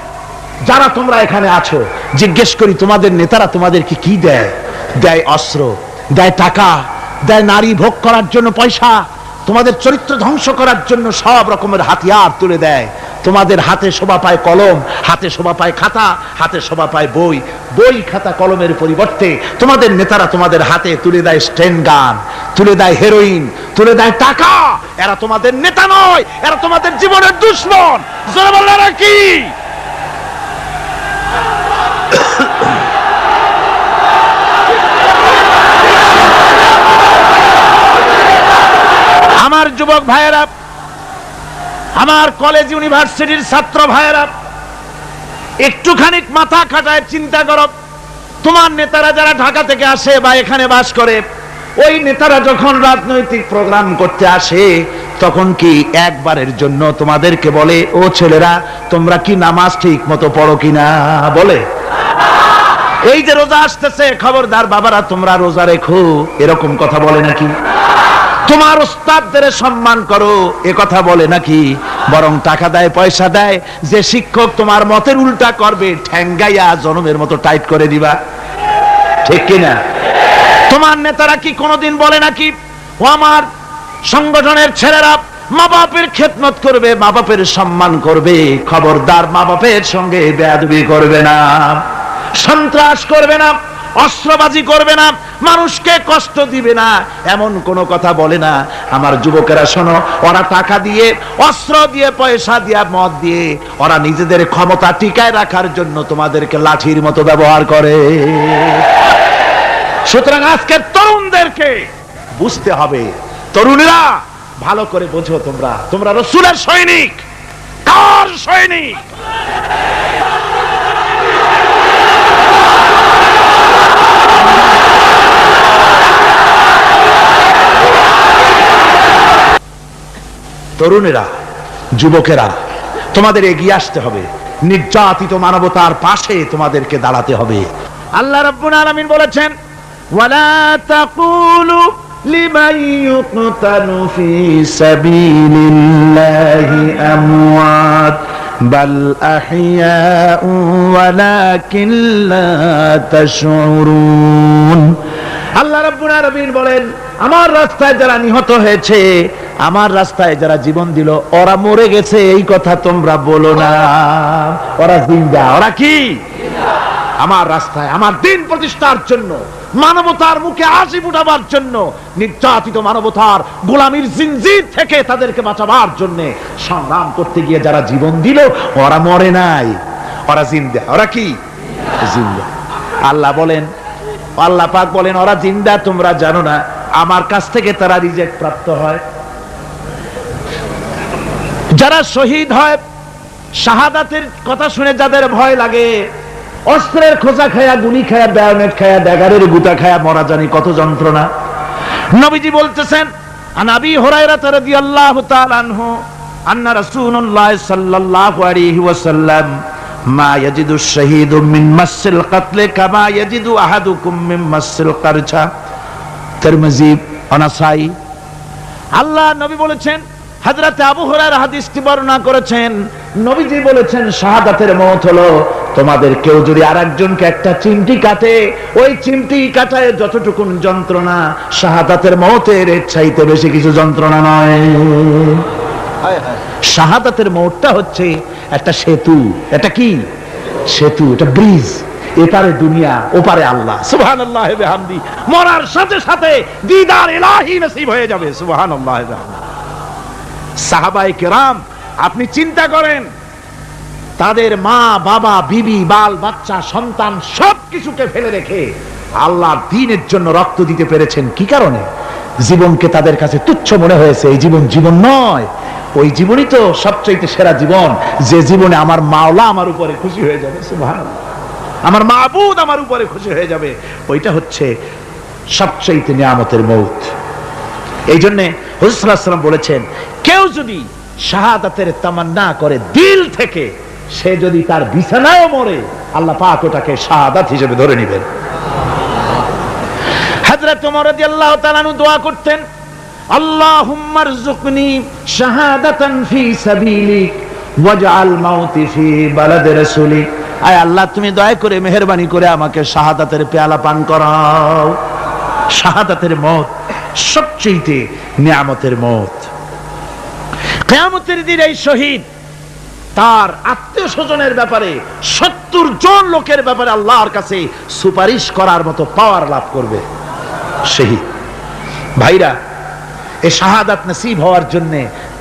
যারা তোমরা এখানে আছো, জিজ্ঞেস করি তোমাদের নেতারা তোমাদেরকে কি দেয়? দেয় অস্ত্র, দেয় টাকা, দেয় নারী ভোগ করার জন্য পয়সা, তোমাদের চরিত্র ধ্বংস করার জন্য সব রকমের হাতিয়ার তুলে দেয়। তোমাদের হাতে শোভা পায় কলম, হাতে শোভা পায় খাতা, হাতে শোভা পায় বই। বই খাতা কলমের পরিবর্তে তোমাদের নেতারা তোমাদের হাতে তুলে দেয় স্টেন গান, তুলে দেয় হেরোইন, তুলে দেয় টাকা। এরা তোমাদের নেতা নয়, এরা তোমাদের জীবনের দুশমন। জোরে বলো না কি? আমার যুবক ভাইয়েরা, আমার কলেজ ইউনিভার্সিটির ছাত্র ভাইয়েরা, একটুখানি মাথা খাটায় চিন্তা করো, তোমার নেতারা যারা ঢাকা থেকে আসে বা এখানে বাস করে, ওই নেতারা যখন রাজনৈতিক প্রোগ্রাম করতে আসে তখন কি একবারের জন্য তোমাদেরকে বলে, ও ছেলেরা তোমরা কি নামাজ ঠিক মতো পড়ো কিনা? বলে? এই যে রোজা আসতেছে, খবরদার বাবারা তোমরা রোজা রেখো, এরকম কথা বলে নাকি? তোমার উস্তাদদের সম্মান করো, এ কথা বলে নাকি? বরং টাকা দেয়, পয়সা দেয়, যে শিক্ষক তোমার মতের উল্টা করবে ঠ্যাঙ্গাইয়া জনমের মতো টাইট করে দিবা, ঠিক কিনা? তোমার নেতারা কি কোনোদিন বলে নাকি, ও আমার সংগঠনের ছেলেরা মা বাপের খেদমত করবে, মা বাপের সম্মান করবে, খবরদার মা বাপের সঙ্গে বেয়াদবি করবে না, সন্ত্রাস করবে না, অস্ত্রবাজি করবে না, মানুষকে কষ্ট দিবে না, এমন কোনো কথা বলে না? আমার যুবকেরা শোনো, ওরা টাকা দিয়ে, অস্ত্র দিয়ে, পয়সা দিয়ে, মদ দিয়ে ওরা নিজেদের ক্ষমতা টিকায় রাখার জন্য তোমাদেরকে লাঠির মতো ব্যবহার করে। সুতরাং আজকের তরুণদেরকে বুঝতে হবে, তরুণেরা ভালো করে বোঝো, তোমরা রাসূলের সৈনিক। কার সৈনিক? তরুণেরা, যুবকেরা, তোমাদের এগিয়ে আসতে হবে, নির্যাতিত মানবতার পাশে তোমাদেরকে দাঁড়াতে হবে। আল্লাহ রাব্বুল আলামিন বলেছেন, ওয়ালা তাকুলু লিমান ইউকতালু ফি সাবিলিল্লাহি আমওয়াত বাল আহইয়াউ ওয়ালাকিন লা তাশউরুন। আল্লাহ রাব্বুল আলামিন বলেন, আমার রাস্তায় যারা নিহত হয়েছে, আমার রাস্তায় যারা জীবন দিল, ওরা মরে গেছে এই কথা তোমরা বলো না, ওরা জিন্দা। ওরা কি? আমার রাস্তায়, আমার দিন প্রতিষ্ঠার জন্য, মানবতার মুখে হাসি ফুটাবার জন্য, নির্যাতিত মানবতার গোলামীর জিনজির থেকে তাদেরকে বাঁচাবার জন্য সংগ্রাম করতে গিয়ে যারা জীবন দিল, ওরা মরে নাই, ওরা জিন্দা। ওরা কি? জিন্দা। আল্লাহ বলেন, আল্লাহ পাক বলেন, ওরা জিন্দা তোমরা জানো না, আমার কাছ থেকে তারা রিজেক্ট প্রাপ্ত হয়। যারা শহীদ হয়, শাহাদাতের কথা শুনে যাদের ভয় লাগে, অস্ত্রের খোঁজা খায়া, গুলি খায়া, বায়োনেট খায়া, ড্যাগারের গুতা খায়া মরা, জানি কত যন্ত্রণা। নবীজি বলতেছেন, আন আবি হুরায়রা রাদিয়াল্লাহু তাআলা আনহু আন্না রাসূলুল্লাহ সাল্লাল্লাহু আলাইহি ওয়াসাল্লাম মা ইয়াজিদু শাহীদু মিন মাসিল কাতল কামা ইয়াজিদু আহাদুকুম মিন মাসিল কারছা। তিরমিজি, নাসাই। আল্লাহ নবী বলেছেন, হযরত আবু হুরায়রা হাদিসটি বর্ণনা করেছেন, নবীজি বলেছেন, শাহাদাতের মওত হলো তোমাদের কেউ যদি আরেকজনকে একটা চিমটি কাটে, ওই চিমটি কাটায় যতটুকু যন্ত্রণা, শাহাদাতের মওতের এর চাইতে বেশি কিছু যন্ত্রণা নয়। শাহাদাতের মওতটা হচ্ছে একটা সেতু। এটা কি সেতু? এটা ব্রিজ। এপারে দুনিয়া, ওপারে আল্লাহ। সুবহানাল্লাহ ওয়া বিহামদি। মরার সাথে সাথে দিদার ইলাহি নসিব হয়ে যাবে। সুবহানাল্লাহ ওয়া বিহামদি। সাহাবায়ে কেরাম, আপনি চিন্তা করেন, তাদের মা, বাবা, বিবি, বাল বাচ্চা, সন্তান সবকিছুকে ফেলে রেখে আল্লাহর দ্বীনের জন্য রক্ত দিতে পেরেছেন। কি কারণে? জীবনকে তাদের কাছে তুচ্ছ মনে হয়েছে। এই জীবন জীবন নয়, ওই জীবনই তো সবচেয়ে সেরা জীবন, যে জীবনে আমার মাওলা আমার উপরে খুশি হয়ে যাবে। সুবহানাল্লাহ, আমার মাবুদ আমার উপরে খুশি হয়ে যাবে। ওইটা হচ্ছে সবচেয়ে নিয়ামতের মওত। এই জন্য হুজুর সাল্লাল্লাহু আলাইহি ওয়াসাল্লাম বলেছেন, কেউ যদি শাহাদাতের তামান্না করে দিল থেকে, সে যদি তার বিছানায় মরে, আল্লাহ পাক ওটাকে শাহাদাত হিসেবে ধরে নেবেন। হযরত ওমর রাদিয়াল্লাহু তাআলা আনহু দোয়া করতেন, আল্লাহুম্মা রযুকনি শাহাদাতান ফি সাবিলিক ওয়াজআল মাউতি ফি বালাদি রাসূলিক। আয় আল্লাহ, তুমি দয়া করে মেহেরবানি করে আমাকে শাহাদাতের পেয়ালা পান করাও। শাহাদাতের মওত সবচেয়ে নিয়ামতের মওত। কিয়ামতের দিন এই শহীদ তার আত্মীয় স্বজনের ব্যাপারে 70 জন লোকের ব্যাপারে আল্লাহর কাছে সুপারিশ করার মতো পাওয়ার লাভ করবে শহীদ। ভাইরা, এই শাহাদাত নসিব হওয়ার জন্য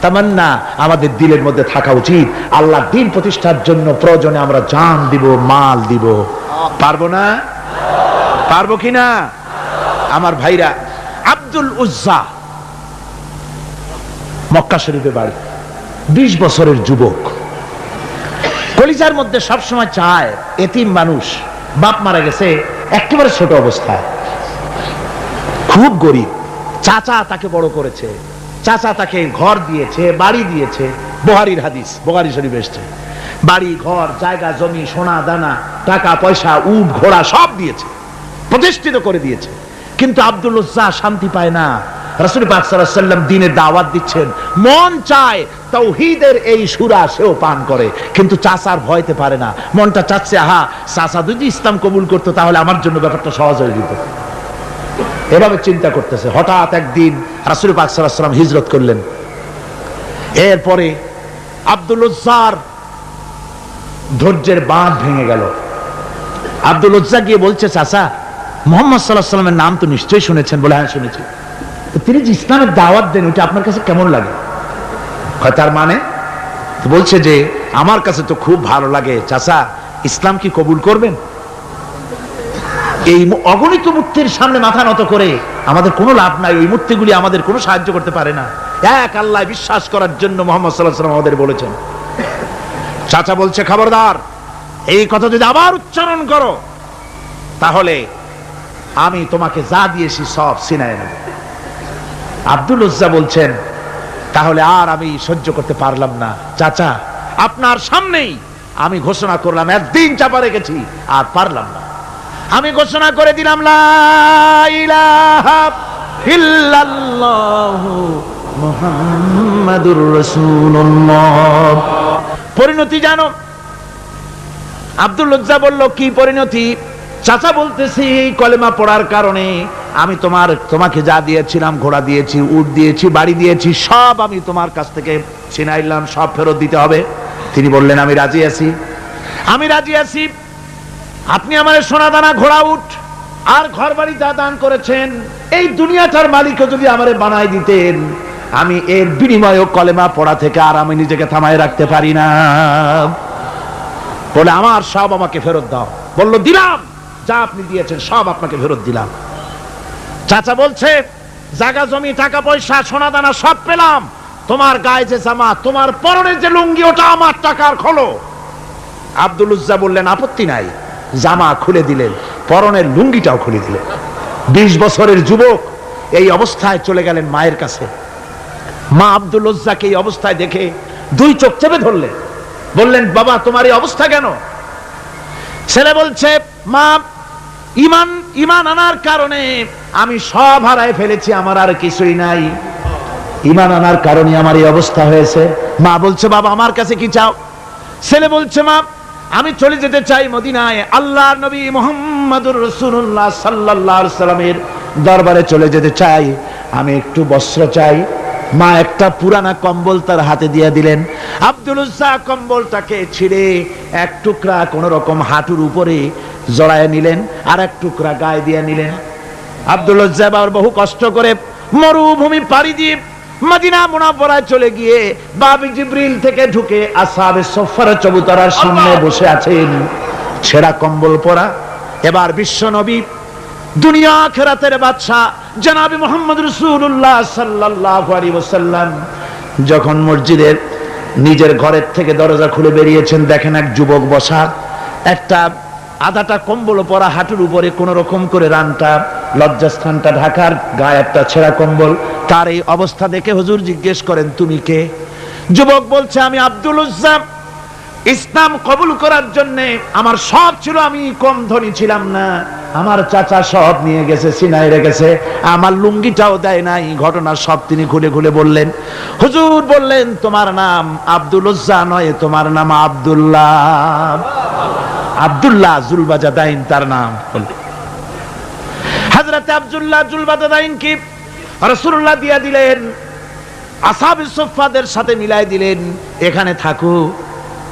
তামান্না আমাদের দিলের মধ্যে থাকা উচিত। আল্লাহর দ্বীন প্রতিষ্ঠার জন্য প্রয়োজনে আমরা জান দিব, মাল দিব। পারবো না? পারবো কিনা? আমার ভাইরা, আব্দুল উজ্জা মক্কা শরীফে বাড়ি, 20 বছরের যুবক, কলিজার মধ্যে সবসময় চায় এতিম মানুষ, বাপ মারা গেছে একেবারে ছোট অবস্থায়, খুব গরিব, চাচা তাকে বড় করেছে, চাচা তাকে ঘর দিয়েছে, বাড়ি দিয়েছে, বুখারীর হাদিস, বুখারী শরীফ এসেছে, বাড়ি ঘর জায়গা জমি সোনা দানা টাকা পয়সা উট ঘোড়া সব দিয়েছে, প্রতিষ্ঠিত করে দিয়েছে। কিন্তু আব্দুল উজ্জা শান্তি পায় না। রাসূল পাক সাল্লাল্লাহু আলাইহি ওয়াসাল্লাম দ্বীনের দাওয়াত দিচ্ছেন, মন চায় তাওহীদের এই সূরা সেও পান করে, কিন্তু চাচার ভয়তে পারে না। মনটা চাচ্ছে, আহা চাচা যদি ইসলাম কবুল করতো তাহলে আমার জন্য ব্যাপারটা সহজ হয়ে যেত। এভাবে চিন্তা করতেছে। হঠাৎ একদিন রাসূল পাক সাল্লাল্লাহু আলাইহি ওয়াসাল্লাম হিজরত করলেন। এরপরে আব্দুল উজ্জার ধৈর্যের বাঁধ ভেঙে গেল। আব্দুল উজ্জা গিয়ে বলছে, চাচা মুহাম্মদ সাল্লাল্লাহু আলাইহি ওয়াসাল্লামের নাম তো নিশ্চয়ই শুনেছেন। বলে, হ্যাঁ শুনেছি। তো তিনি যে ইসলামের দাওয়াত দেন ওটা আপনার কাছে কেমন লাগে? তার মানে বলছে যে আমার কাছে তো খুব ভালো লাগে। চাচা ইসলাম কি কবুল করবেন? এই অগণিত মূর্তির সামনে মাথা নত করে আমাদের কোনো লাভ নাই, ওই মূর্তিগুলি আমাদের কোনো সাহায্য করতে পারে না। এক আল্লাহ বিশ্বাস করার জন্য মুহাম্মদ সাল্লাল্লাহু আলাইহি ওয়াসাল্লাম আমাদের বলেছেন। চাচা বলছে, খবরদার, এই কথা যদি আবার উচ্চারণ করো তাহলে আমি তোমাকে যা দিয়েছি সব ছিনায় নেব। আব্দুল উজ্জা বলছেন, তাহলে আর আমি সহ্য করতে পারলাম না। চাচা আপনার সামনেই আমি ঘোষণা করলাম, একদিন চাপা রেখেছি আর পারলাম না, আমি ঘোষণা করে দিলাম লা ইলাহা ইল্লাল্লাহু মুহাম্মাদুর রাসূলুল্লাহ। পরিণতি জানো? আব্দুল উজ্জা বলল, কি পরিণতি? চাচা বলতেছি, এই কলেমা পড়ার কারণে আমি তোমাকে যা দিয়েছিলাম, ঘোড়া দিয়েছি, উট দিয়েছি, বাড়ি দিয়েছি, সব আমি তোমার কাছ থেকে ছিনাইলাম, সব ফেরত দিতে হবে। তিনি বললেন, আমি রাজি আছি, আমি রাজি আছি। আপনি আমার সোনা দানা ঘোড়া উট আর ঘর বাড়ি যা দান করেছেন, এই দুনিয়াটার মালিকও যদি আমারে বানাই দিতেন, আমি এর বিনিময়ে কলেমা পড়া থেকে আর আমি নিজেকে থামায় রাখতে পারি না। বলে, আমার সব আমাকে ফেরত দাও। বলল, দিলাম, যা আপনি দিয়েছেন সব আপনাকে ফেরত দিলাম। চাচা বলছে, জায়গা জমি টাকা পয়সা সোনা দানা সব পেলাম, তোমার গায়ে যে জামা, তোমার পরনে যে লুঙ্গি, ওটা আমার টাকার খোলো। আব্দুল উজ্জা বললেন, আপত্তি নাই। জামা খুলে দিলেন, পরনের লুঙ্গিটাও খুলে দিলেন। 20 বছরের যুবক এই অবস্থায় চলে গেলেন মায়ের কাছে। মা আব্দুল উজ্জাকে এই অবস্থায় দেখে 2 চোখ চেপে ধরলেন, বললেন, বাবা তোমার এই অবস্থা কেন? ছেলে বলছে, মা ইমান আনার কারণে আমি সব হারায় ফেলেছি, আমার আর কিছুই নাই, ইমান আনার কারণে আমার এই অবস্থা হয়েছে। মা বলছে, বাবা আমার কাছে কি চাও? ছেলে বলছে, মা আমি চলে যেতে চাই মদিনায়, আল্লাহর নবী মুহাম্মদুর রাসূলুল্লাহ সাল্লাল্লাহু আলাইহি সাল্লামের দরবারে চলে যেতে চাই, আমি একটু বস্ত্র চাই। মা একটা পুরানা কম্বল তার হাতে দিয়ে দিলেন। আব্দুল উজ্জা কম্বলটাকে ছিঁড়ে এক টুকরা কোন রকম হাঁটুর উপরে জড়ায় নিলেন, আর এক টুকরা গায়ে দিয়ে নিলেন। আব্দুল উজ্জা আবার বহু কষ্ট করে মরুভূমি পাড়ি দিয়ে মদিনা মুনাওয়ারায় চলে গিয়ে বাবি জিবরিল থেকে ঢুকে আসহাবে সুফফার চবুতরার সামনে বসে আছেন, ছেঁড়া কম্বল পরা। এবার বিশ্ব নবী, দুনিয়া আখিরাতের বাদশা জনাবে মুহাম্মদ রাসূলুল্লাহ সাল্লাল্লাহু আলাইহি ওয়াসাল্লাম যখন মসজিদের নিজের ঘরের থেকে দরজা খুলে বেরিয়েছেন, দেখেন এক যুবক বসা, একটা আধাটা কম্বল পরা, হাঁটুর উপরে কোন রকম করে রানটা লজ্জাস্থানটা ঢাকার, গায়ে একটা ছেঁড়া কম্বল। তার এই অবস্থা দেখে হুজুর জিজ্ঞেস করেন, তুমি কে? যুবক বলছে, আমি আব্দুল উজ্জা। ইসলাম কবুল করার জন্য আমার সব ছিল, আমি কম ধনী ছিলাম না, আমার চাচা সব নিয়ে গেছে, সিনাই রেখেছে, আমার লুঙ্গিটাও দেয় নাই। ঘটনা সব তিনি খুলে খুলে বললেন। হুজুর বললেন, তোমার নাম আব্দুল উজ্জা নয়, তোমার নাম আব্দুল্লাহ। আব্দুল্লাহ জুলবাজাদাইন তার নাম। হযরত আব্দুল্লাহ জুলবাজাদাইন কি রাসূলুল্লাহ দিয়া দিলেন, আসহাবে সুফফাদের সাথে মিলাই দিলেন, এখানে থাকো,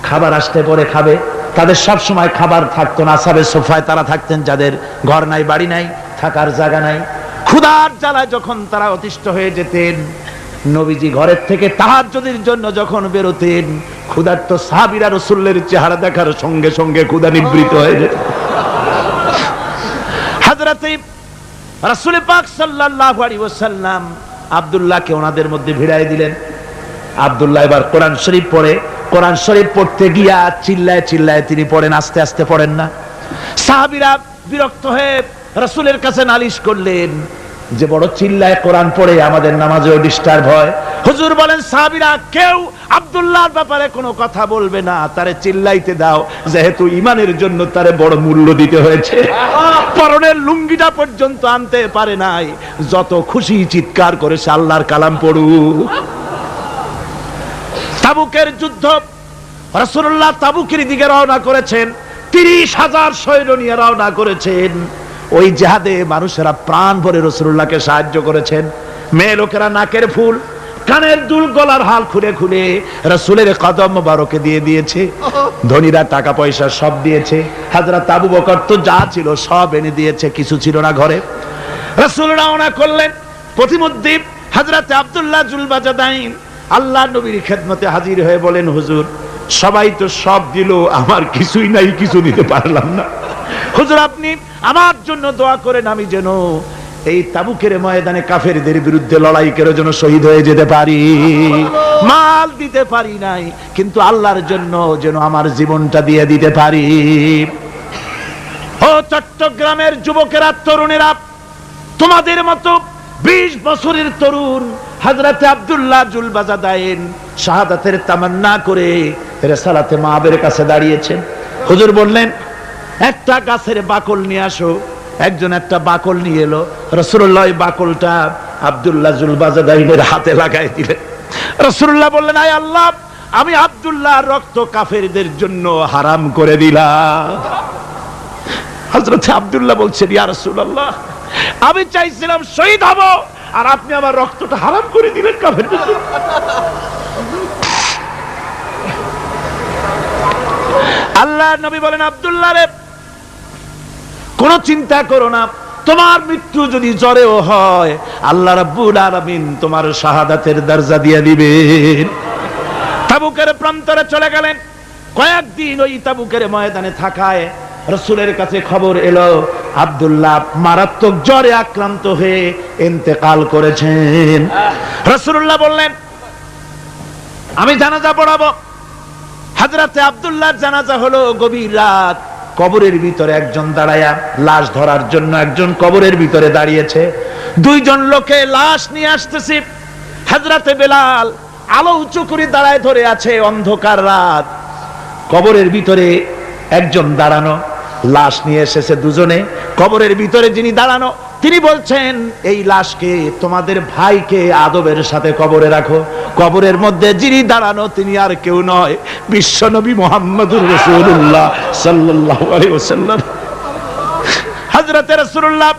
খাবার আসতে পরে খাবে। তাদের সব সময় খাবার থাকতো না। আসহাবে সুফফায় তারা থাকতেন যাদের ঘর নাই, বাড়ি নাই, থাকার জায়গা নাই। ক্ষুধার জ্বালায় যখন তারা অতিষ্ঠ হয়ে যেতেন, নবীজি ঘরের থেকে তাহাজ্জুদের জন্য যখন বেরোতেন, ক্ষুধার্ত সাহাবীরা রাসূলের চেহারা দেখার সঙ্গে সঙ্গে ক্ষুধা নিবৃত হয়ে যেত। হযরত রাসূল পাক সাল্লাল্লাহু আলাইহি ওয়াসাল্লাম আব্দুল্লাহকে ওনাদের মধ্যে ভিড়াই দিলেন। আব্দুল্লাহ এবার কোরআন শরীফ পড়ে, কোরআন শরীফ পড়তে গিয়া চিল্লায় চিল্লায় তিনি পড়েন, আস্তে আস্তে পড়েন না। সাহাবীরা বিরক্ত হয়ে রাসূলের কাছে নালিশ করলেন যে বড় চিল্লায় কোরআন পড়ে, আমাদের নামাজেও ডিস্টার্ব হয়। হুজুর বলেন, সাহাবীরা কেউ আব্দুল্লাহর ব্যাপারে কোনো কথা বলবে না, তারে চিল্লাইতে দাও, যেহেতু ঈমানের জন্য তারে বড় মূল্য দিতে হয়েছে। পরনের লুঙ্গিটা পর্যন্ত আনতে পারে নাই, যত খুশি চিৎকার করেছে আল্লাহর কালাম পড়ুক। তাবুকের যুদ্ধ, রাসূলুল্লাহ তাবুকের দিকে রওনা করেছেন, 30,000 সৈন্য নিয়ে রওনা করেছেন। ওই জিহাদে মানুষেরা প্রাণ ভরে রাসূলুল্লাহকে সাহায্য করেছেন। মেয়ে লোকেরা নাকের ফুল, কানের দুল, গলার হাল খুলে খুলে রাসূলের কদম মোবারকে দিয়ে দিয়েছে। ধনীরা টাকা পয়সা সব দিয়েছে। হযরত আবু বকর তো যা ছিল সব এনে দিয়েছে, কিছু ছিল না ঘরে। রাসূল রওনা করলেন। প্রতিমধ্যে হযরত আব্দুল্লাহ জুলবাজাদাইন আল্লাহর নবীর খেদমতে হাজির হয়ে বলেন, হুজুর সবাই তো সব দিল, আমার কিছুই নাই, কিছু দিতে পারলাম না। হুজুর আপনি আমার জন্য দোয়া করেন, আমি যেন এই তাবুকের ময়দানে কাফেরদের বিরুদ্ধে লড়াই করে যেন শহীদ হয়ে যেতে পারি। মাল দিতে পারি নাই, কিন্তু আল্লাহর জন্য যেন আমার জীবনটা দিয়ে দিতে পারি। ও চট্টগ্রামের যুবকেরা, তরুণেরা, তোমাদের মতো 20 বছরের তরুণ হযরত আব্দুল্লাহ জুলবাজাদাইন শাহাদাতের তামান্না করে রিসালাতে মাহবের কাছে দাঁড়িয়েছেন। হুজুর বললেন, একটা গাছের বাকল নিয়ে আসো। একজন একটা বাকল নিয়ে এলো। রাসূলুল্লাহ ওই বাকলটা আব্দুল্লাহ জুলবাজাদাইনের হাতে লাগাই দিলেন। রাসূলুল্লাহ বললেন, আয় আল্লাহ, আমি আব্দুল্লাহর রক্ত কাফেরদের জন্য হারাম করে দিলাম। হযরত আব্দুল্লাহ বলছেন, ইয়া রাসূলুল্লাহ, আমি চাইছিলাম শহীদ হব, আর আপনি আমার রক্তটা হারাম করে দিলেন কাফেরদের জন্য। আল্লাহর নবী বলেন, আব্দুল্লাহ রে, কোন চিন্তা করো না, তোমার মৃত্যু যদি জ্বরেও হয় আল্লাহ রাব্বুল আলামিন তোমার শাহাদাতের দরজা দিয়ে দিবেন। তাবুকের প্রান্তরে চলে গেলেন। কয়েকদিন ওই তাবুকের ময়দানে থাকায় রাসূলের কাছে খবর এলো আব্দুল্লাহ মারাত্মক জ্বরে আক্রান্ত হয়ে ইন্তেকাল করেছেন। রাসূলুল্লাহ বললেন, আমি জানাজা পড়াবো। হযরতে আব্দুল্লাহর জানাজা হলো গভীর রাত। কবরের ভিতরে একজন দাঁড়ায়া লাশ ধরার জন্য একজন কবরের ভিতরে দাঁড়িয়েছে। 2 জন লোকে লাশ নিয়ে আসতেছে। হযরতে বেলাল আলো উঁচু করে দাঁড়ায় ধরে আছে। অন্ধকার রাত, কবরের ভিতরে একজন দাঁড়ানো, লাশ নিয়ে এসেছে 2 জনে। কবরের ভিতরে যিনি দাঁড়ানো তিনি বলছেন, এই লাশকে তোমাদের ভাইকে আদবের সাথে কবরে রাখো। কবরের মধ্যে যিনি দাঁড়ানো তিনি আর কেউ নয়, বিশ্বনবী মুহাম্মদুর রাসূলুল্লাহ সাল্লাল্লাহু আলাইহি ওয়াসাল্লাম। হযরত রাসূলুল্লাহ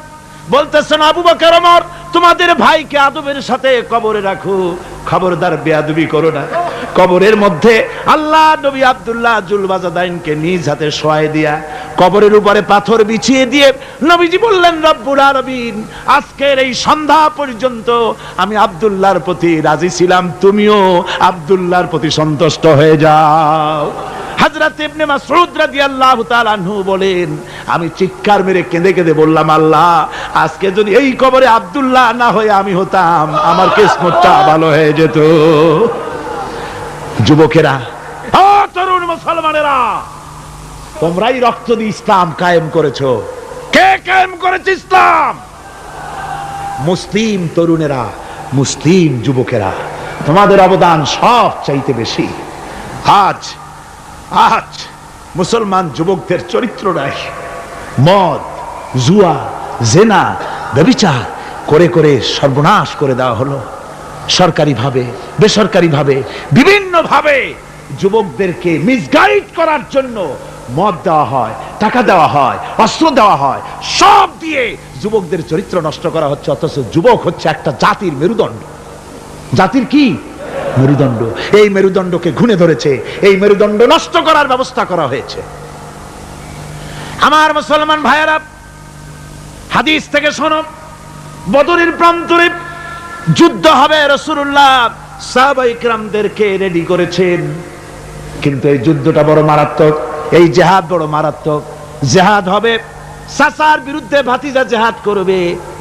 বলতেছেন, আবু বকর, ওমর, তোমাদের ভাইকে আদবের সাথে কবরে রাখো, খবরদার বেয়াদবি করো না। কবরের মধ্যে আল্লাহ নবী আব্দুল্লাহ জুলবাজাদাইনকে নিজ হাতে শোয়াই দিয়া কবরের উপরে পাথর বিছিয়ে দিয়ে নবীজি বললেন, রব্বুল আলামিন, আজকের এই সন্ধ্যা পর্যন্ত আমি আব্দুল্লাহর প্রতি রাজি ছিলাম, তুমিও আব্দুল্লাহর প্রতি সন্তুষ্ট হয়ে যাও। হযরত ইবনে মাসউদ রাদিয়াল্লাহু তাআলা আনহু বলেন, আমি চিৎকার মেরে কেঁদে কেঁদে বললাম, আল্লাহ, আজকে যদি এই কবরে আব্দুল্লাহ না হয়ে আমি হতাম, আমার কিসমতটা ভালো হয়ে যেত। যুবকেরা, ও তরুণ মুসলমানেরা, তোমরাই রক্ত দিয়ে ইসলাম কায়েম করেছো। কে কায়েম করেছে ইসলাম? মুসলিম তরুণেরা, মুসলিম যুবকেরা, তোমাদের অবদান সব চাইতে বেশি। আজ মুসলমান যুবকদের চরিত্র নাই। মদ, জুয়া, জেনা, ব্যভিচার করে করে সর্বনাশ করে দেওয়া হলো। সরকারিভাবে, বেসরকারিভাবে, বিভিন্নভাবে যুবকদেরকে মিসগাইড করার জন্য মদ দেওয়া হয়, টাকা দেওয়া হয়, অস্ত্র দেওয়া হয়, সব দিয়ে যুবকদের চরিত্র নষ্ট করা হচ্ছে। অথচ যুবক হচ্ছে একটা জাতির মেরুদণ্ড। জাতির কি মেরুদণ্ড? এই মেরুদণ্ডকে ঘুণে ধরেছে, এই মেরুদণ্ড নষ্ট করার ব্যবস্থা করা হয়েছে। আমার মুসলমান ভাইয়েরা, হাদিস থেকে শোনো, বদরের প্রান্তরে যুদ্ধ হবে। রাসূলুল্লাহ সাহাবায়ে কিরামদেরকে রেডি করেছেন, কিন্তু এই যুদ্ধটা বড় মারাত্মক, এই জিহাদ বড় মারাত্মক। জিহাদ হবে চাচার বিরুদ্ধে ভাতিজা জিহাদ করবে,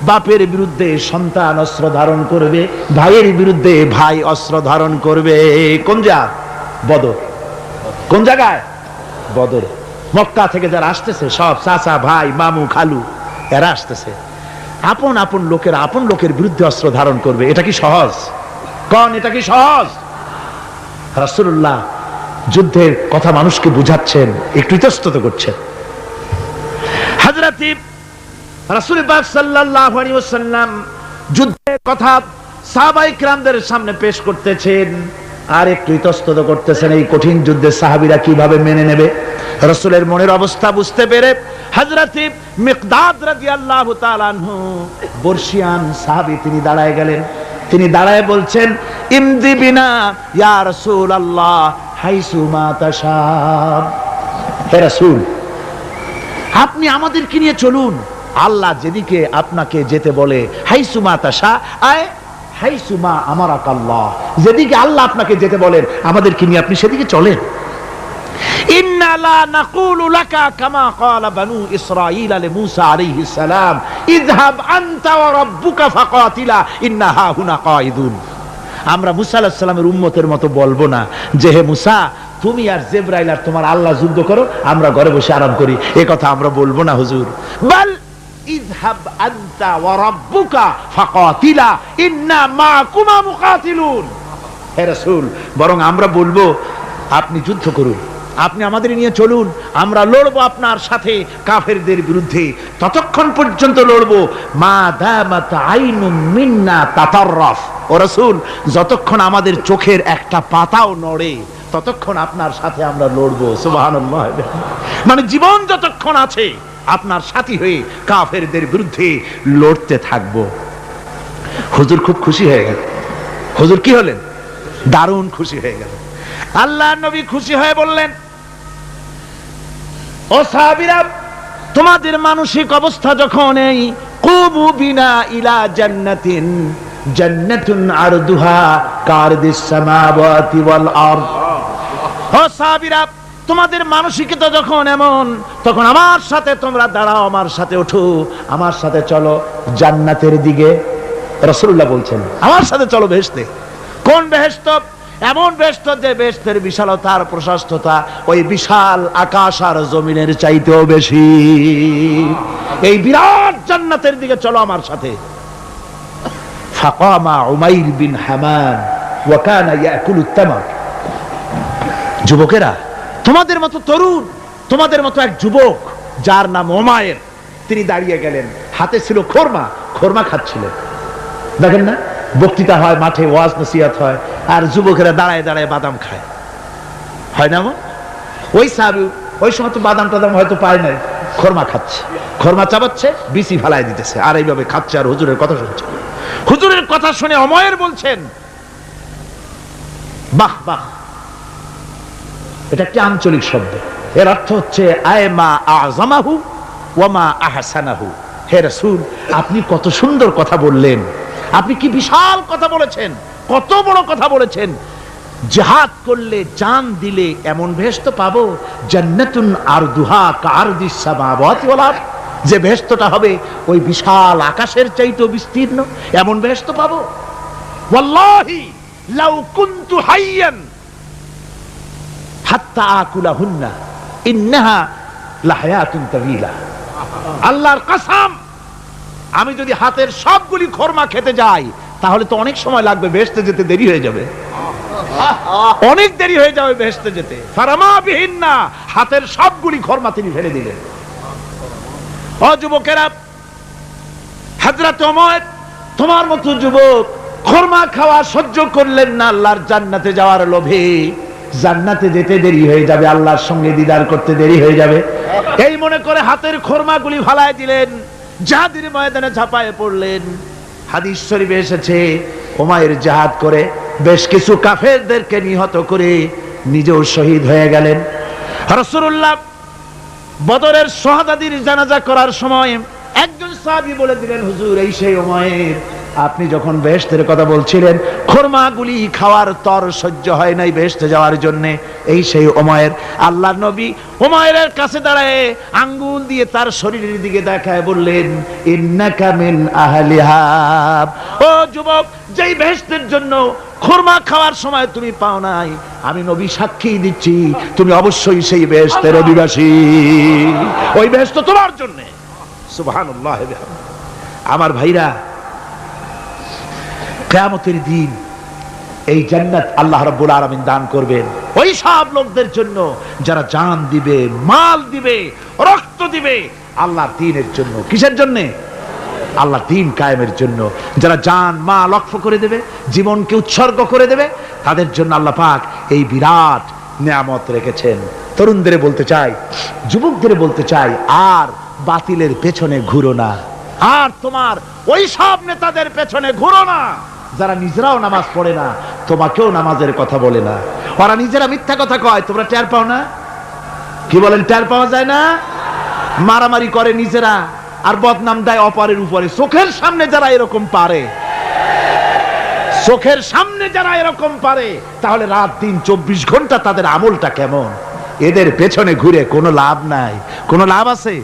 বাপের বিরুদ্ধে সন্তান অস্ত্র ধারণ করবে, ভাইয়ের বিরুদ্ধে ভাই অস্ত্র ধারণ করবে। কোন জায়গা? বদর। কোন জায়গায়? বদর। মক্কা থেকে যারা আসতেছে সব চাচা ভাই মামু খালু এরা আসতেছে, আপন আপন লোকের আপন লোকের বিরুদ্ধে অস্ত্র ধারণ করবে। এটা কি সহজ? কোন এটা কি সহজ? রাসূলুল্লাহ যুদ্ধের কথা মানুষকে বুঝাচ্ছেন, একটু ইতস্তত করছেন। হযরত রাসূল পাক সাল্লাল্লাহু আলাইহি ওয়াসাল্লাম যুদ্ধের কথা সাহাবায়ে কিরামদের সামনে পেশ করতেছেন আর একটু ইতস্তত করতেছেন এই কঠিন যুদ্ধে সাহাবীরা কিভাবে মেনে নেবে। রাসূলের মনের অবস্থা বুঝতে পেরে হযরত মিকদাদ রাদিয়াল্লাহু তাআলা আনহু বর্ষিয়ান সাহাবী তিনি দাঁড়ায় গেলেন। তিনি দাঁড়ায় বলছেন, ইমদি বিনা ইয়া রাসূলুল্লাহ হাইসু মা তাশা। হে রাসূল, আপনি আমাদেরকে নিয়ে চলুন, আল্লাহ যেদিকে আপনাকে যেতে বলে, হাইসু মা তাশা আয় হাইসু মা আমারাকাল্লাহ, যেদিকে আল্লাহ আপনাকে যেতে বলেন আমাদেরকে নিয়ে আপনি সেদিকে চলেন। ইন্না লা নাকুলু লাকা কামা ক্বালা বানু ইসরাঈল লিমূসা আলাইহিস সালাম ইযহাব আনতা ওয়া রাব্বুকা ফাকাতিলা ইন্না হাহুনা কাঈদুন। আমরা মুসা আলাইহিস সালামের উম্মতের মতো বলবো না যে হে মুসা তুমি আর জিবরাইল আর তোমার আল্লাহ যুদ্ধ করো, আমরা ঘরে বসে আরাম করি, এই কথা আমরা বলবো না হুজুর। বাল ইযহাব আনতা ওয়া রাব্বুকা ফাকাতিলা ইন্না মাকুমা মুকাতিলুন। হে রাসূল, বরং আমরা বলবো আপনি যুদ্ধ করুন, আপনি আমাদের নিয়ে চলুন, আমরা লড়বো আপনার সাথে কাফেরদের বিরুদ্ধে, ততক্ষণ পর্যন্ত লড়বো মা দামাত আইনুম মিন্না তাতাররাফ। ও রাসূল, যতক্ষণ আমাদের চোখের একটা পাতাও নড়ে ততক্ষণ আপনার সাথে আমরা লড়বো। সুবহানাল্লাহ। মানে জীবন যতক্ষণ আছে আপনার সাথী হয়ে কাফেরদের বিরুদ্ধে লড়তে থাকবো। হুজুর খুব খুশি হয়ে গেল। হুজুর কি হলেন? দারুণ খুশি হয়ে গেল। আল্লাহ নবী খুশি হয়ে বললেন, ও সাহাবীরা, তোমাদের মানসিক অবস্থা যখন এই কুবু বিনা ইলা জান্নাতিন জান্নাতুন আরদুহা কারদিস সামাওয়াতি ওয়াল আরদ। ও সাহাবীরা, তোমাদের মানসিকতা যখন এমন, তখন আমার সাথে তোমরা দাঁড়াও, আমার সাথে ওঠো, আমার সাথে চলো জান্নাতের দিকে। রাসূলুল্লাহ বলছেন আমার সাথে চলো বেহেশতে। কোন বেহেশত? এমন বেহেশত যে বেহেশতের বিশালতা আর প্রশস্ততা ওই বিশাল আকাশ আর জমিনের চাইতেও বেশি। এই বিরাট জান্নাতের দিকে চলো আমার সাথে। ফাকামা উমাইর বিন হামান ওয়া কানা ইয়াকুলুত তামার। যুবকেরা, তোমাদের মতো তরুণ, তোমাদের মতো এক যুবক যার নাম উমাইর, তিনি দাঁড়িয়ে গেলেন, হাতে ছিল খোরমা, খোরমা খাচ্ছিলেন। দেখেন না, বক্তৃতা হয় মাঠে, ওয়াজ নসিহত হয়, আর যুবকেরা দাঁড়ায় দাঁড়ায় বাদাম খায়, হয় না? ওই সাহাবী ওই সময় তো বাদাম টাদাম হয়তো পায় নাই, খোরমা খাচ্ছে, খোরমা চাবাচ্ছে, বিচি ফালাই দিতেছে, আর এইভাবে খাচ্ছে আর হুজুরের কথা শুনছে। হুজুরের কথা শুনে উমাইর বলছেন, বাহ বাহ। এটা একটি আঞ্চলিক শব্দ, এর অর্থ হচ্ছে আয়মা আযমাহু ওয়া মা আহসানাহু। হে রাসূল, আপনি কত সুন্দর কথা বললেন, আপনি কি বিশাল কথা বলেছেন, কত বড় কথা বলেছেন। জিহাদ করলে, জান দিলে এমন বেহেশত পাবো, জান্নাতুন আরদুহা কারদিস সামাওয়াতি ওয়াল আরদ, যে বেহেশতটা হবে ওই বিশাল আকাশের চাইতেও বিস্তীর্ণ, এমন বেহেশত পাবো। ওয়াল্লাহি লাউ কুনতু হাইয়ান হাত্তা আকুলাহুন্না ইন্নাহা লাহায়াতুন তাওয়িলা। আল্লাহর কসম, আমি যদি হাতের সবগুলি খোরমা খেতে যাই তাহলে তো অনেক সময় লাগবে, বেহেশতে যেতে দেরি হয়ে যাবে, অনেক দেরি হয়ে যাবে বেহেশতে যেতে। ফারামা বিহিন্না, হাতের সবগুলি খোরমা তিনি ফেলে দিলেন। ও যুবকেরা, হযরত ওমর তোমার মতো যুবক খোরমা খাওয়া সহ্য করলেন না আল্লাহর জান্নাতে যাওয়ার লোভে। জান্নাতে যেতে দেরি হয়ে যাবে, আল্লাহর সঙ্গে দিদার করতে দেরি হয়ে যাবে, এই মনে করে হাতের খোরমাগুলি ফালায় দিলেন, জিহাদের ময়দানে ঝাঁপায়ে পড়লেন। হাদিস শরীফে এসেছে, উমাইর জিহাদ করে বেশ কিছু কাফেরদেরকে নিহত করে নিজেও শহীদ হয়ে গেলেন। রাসূলুল্লাহ বদরের শাহাদাতের জানাজা করার সময় একজন সাহাবী বলে দিলেন, হুজুর এই সেই উমাইর আপনি যখন বেহেশতের কথা বলছিলেন, খোরমাগুলি খাওয়ার তর সহ্য হয় নাই বেহেশতে যাওয়ার জন্য, এই সেই উমায়ের, আল্লাহর নবী উমায়ের কাছে দাঁড়ায় আঙ্গুল দিয়ে তার শরীরের দিকে দেখায় বললেন, ইন্নাকা মিন আহলিহা। ও যুবক, যেই বেহেশতের জন্য খোরমা খাওয়ার সময় তুমি পাও নাই, আমি নবী সাক্ষী দিচ্ছি তুমি অবশ্যই সেই বেহেশতের অধিবাসী। ওই বেহেশত তোমার জন্য। সুবহানাল্লাহ। আমার ভাইরা, কিয়ামতের দিন এই জান্নাত আল্লাহ রাব্বুল আলামিন দান করবেন ওই সব লোকদের জন্য যারা জান দিবে, মাল দিবে, রক্ত দিবে আল্লাহর দ্বীনের জন্য। কিসের জন্য? আল্লাহর দ্বীন কায়েমের জন্য। যারা জান মাল ওয়াকফ করে দেবে, জীবনকে উৎসর্গ করে দেবে, তাদের জন্য আল্লাহ পাক এই বিরাট নিয়ামত রেখেছেন। তরুণদের বলতে চাই, যুবকদের বলতে চাই, আর বাতিলের পেছনে ঘুরো না, আর তোমার ওই সব নেতাদের পেছনে ঘুরো না যারা নিজেরাও নামাজ পড়ে না, তোমাকেও নামাজের কথা বলে না। ওরা নিজেরা মিথ্যা কথা কয়, তোমরা টের পাও না? কি বলেন, টের পাওয়া যায় না? মারামারি করে নিজেরা আর বদনাম দেয় অপরের উপরে। চোখের সামনে যারা এরকম পারে, চোখের সামনে যারা এরকম পারে, তাহলে রাত দিন 24 ঘন্টা তাদের আমলটা কেমন? এদের পেছনে ঘুরে কোনো লাভ নাই। কোনো লাভ আছে?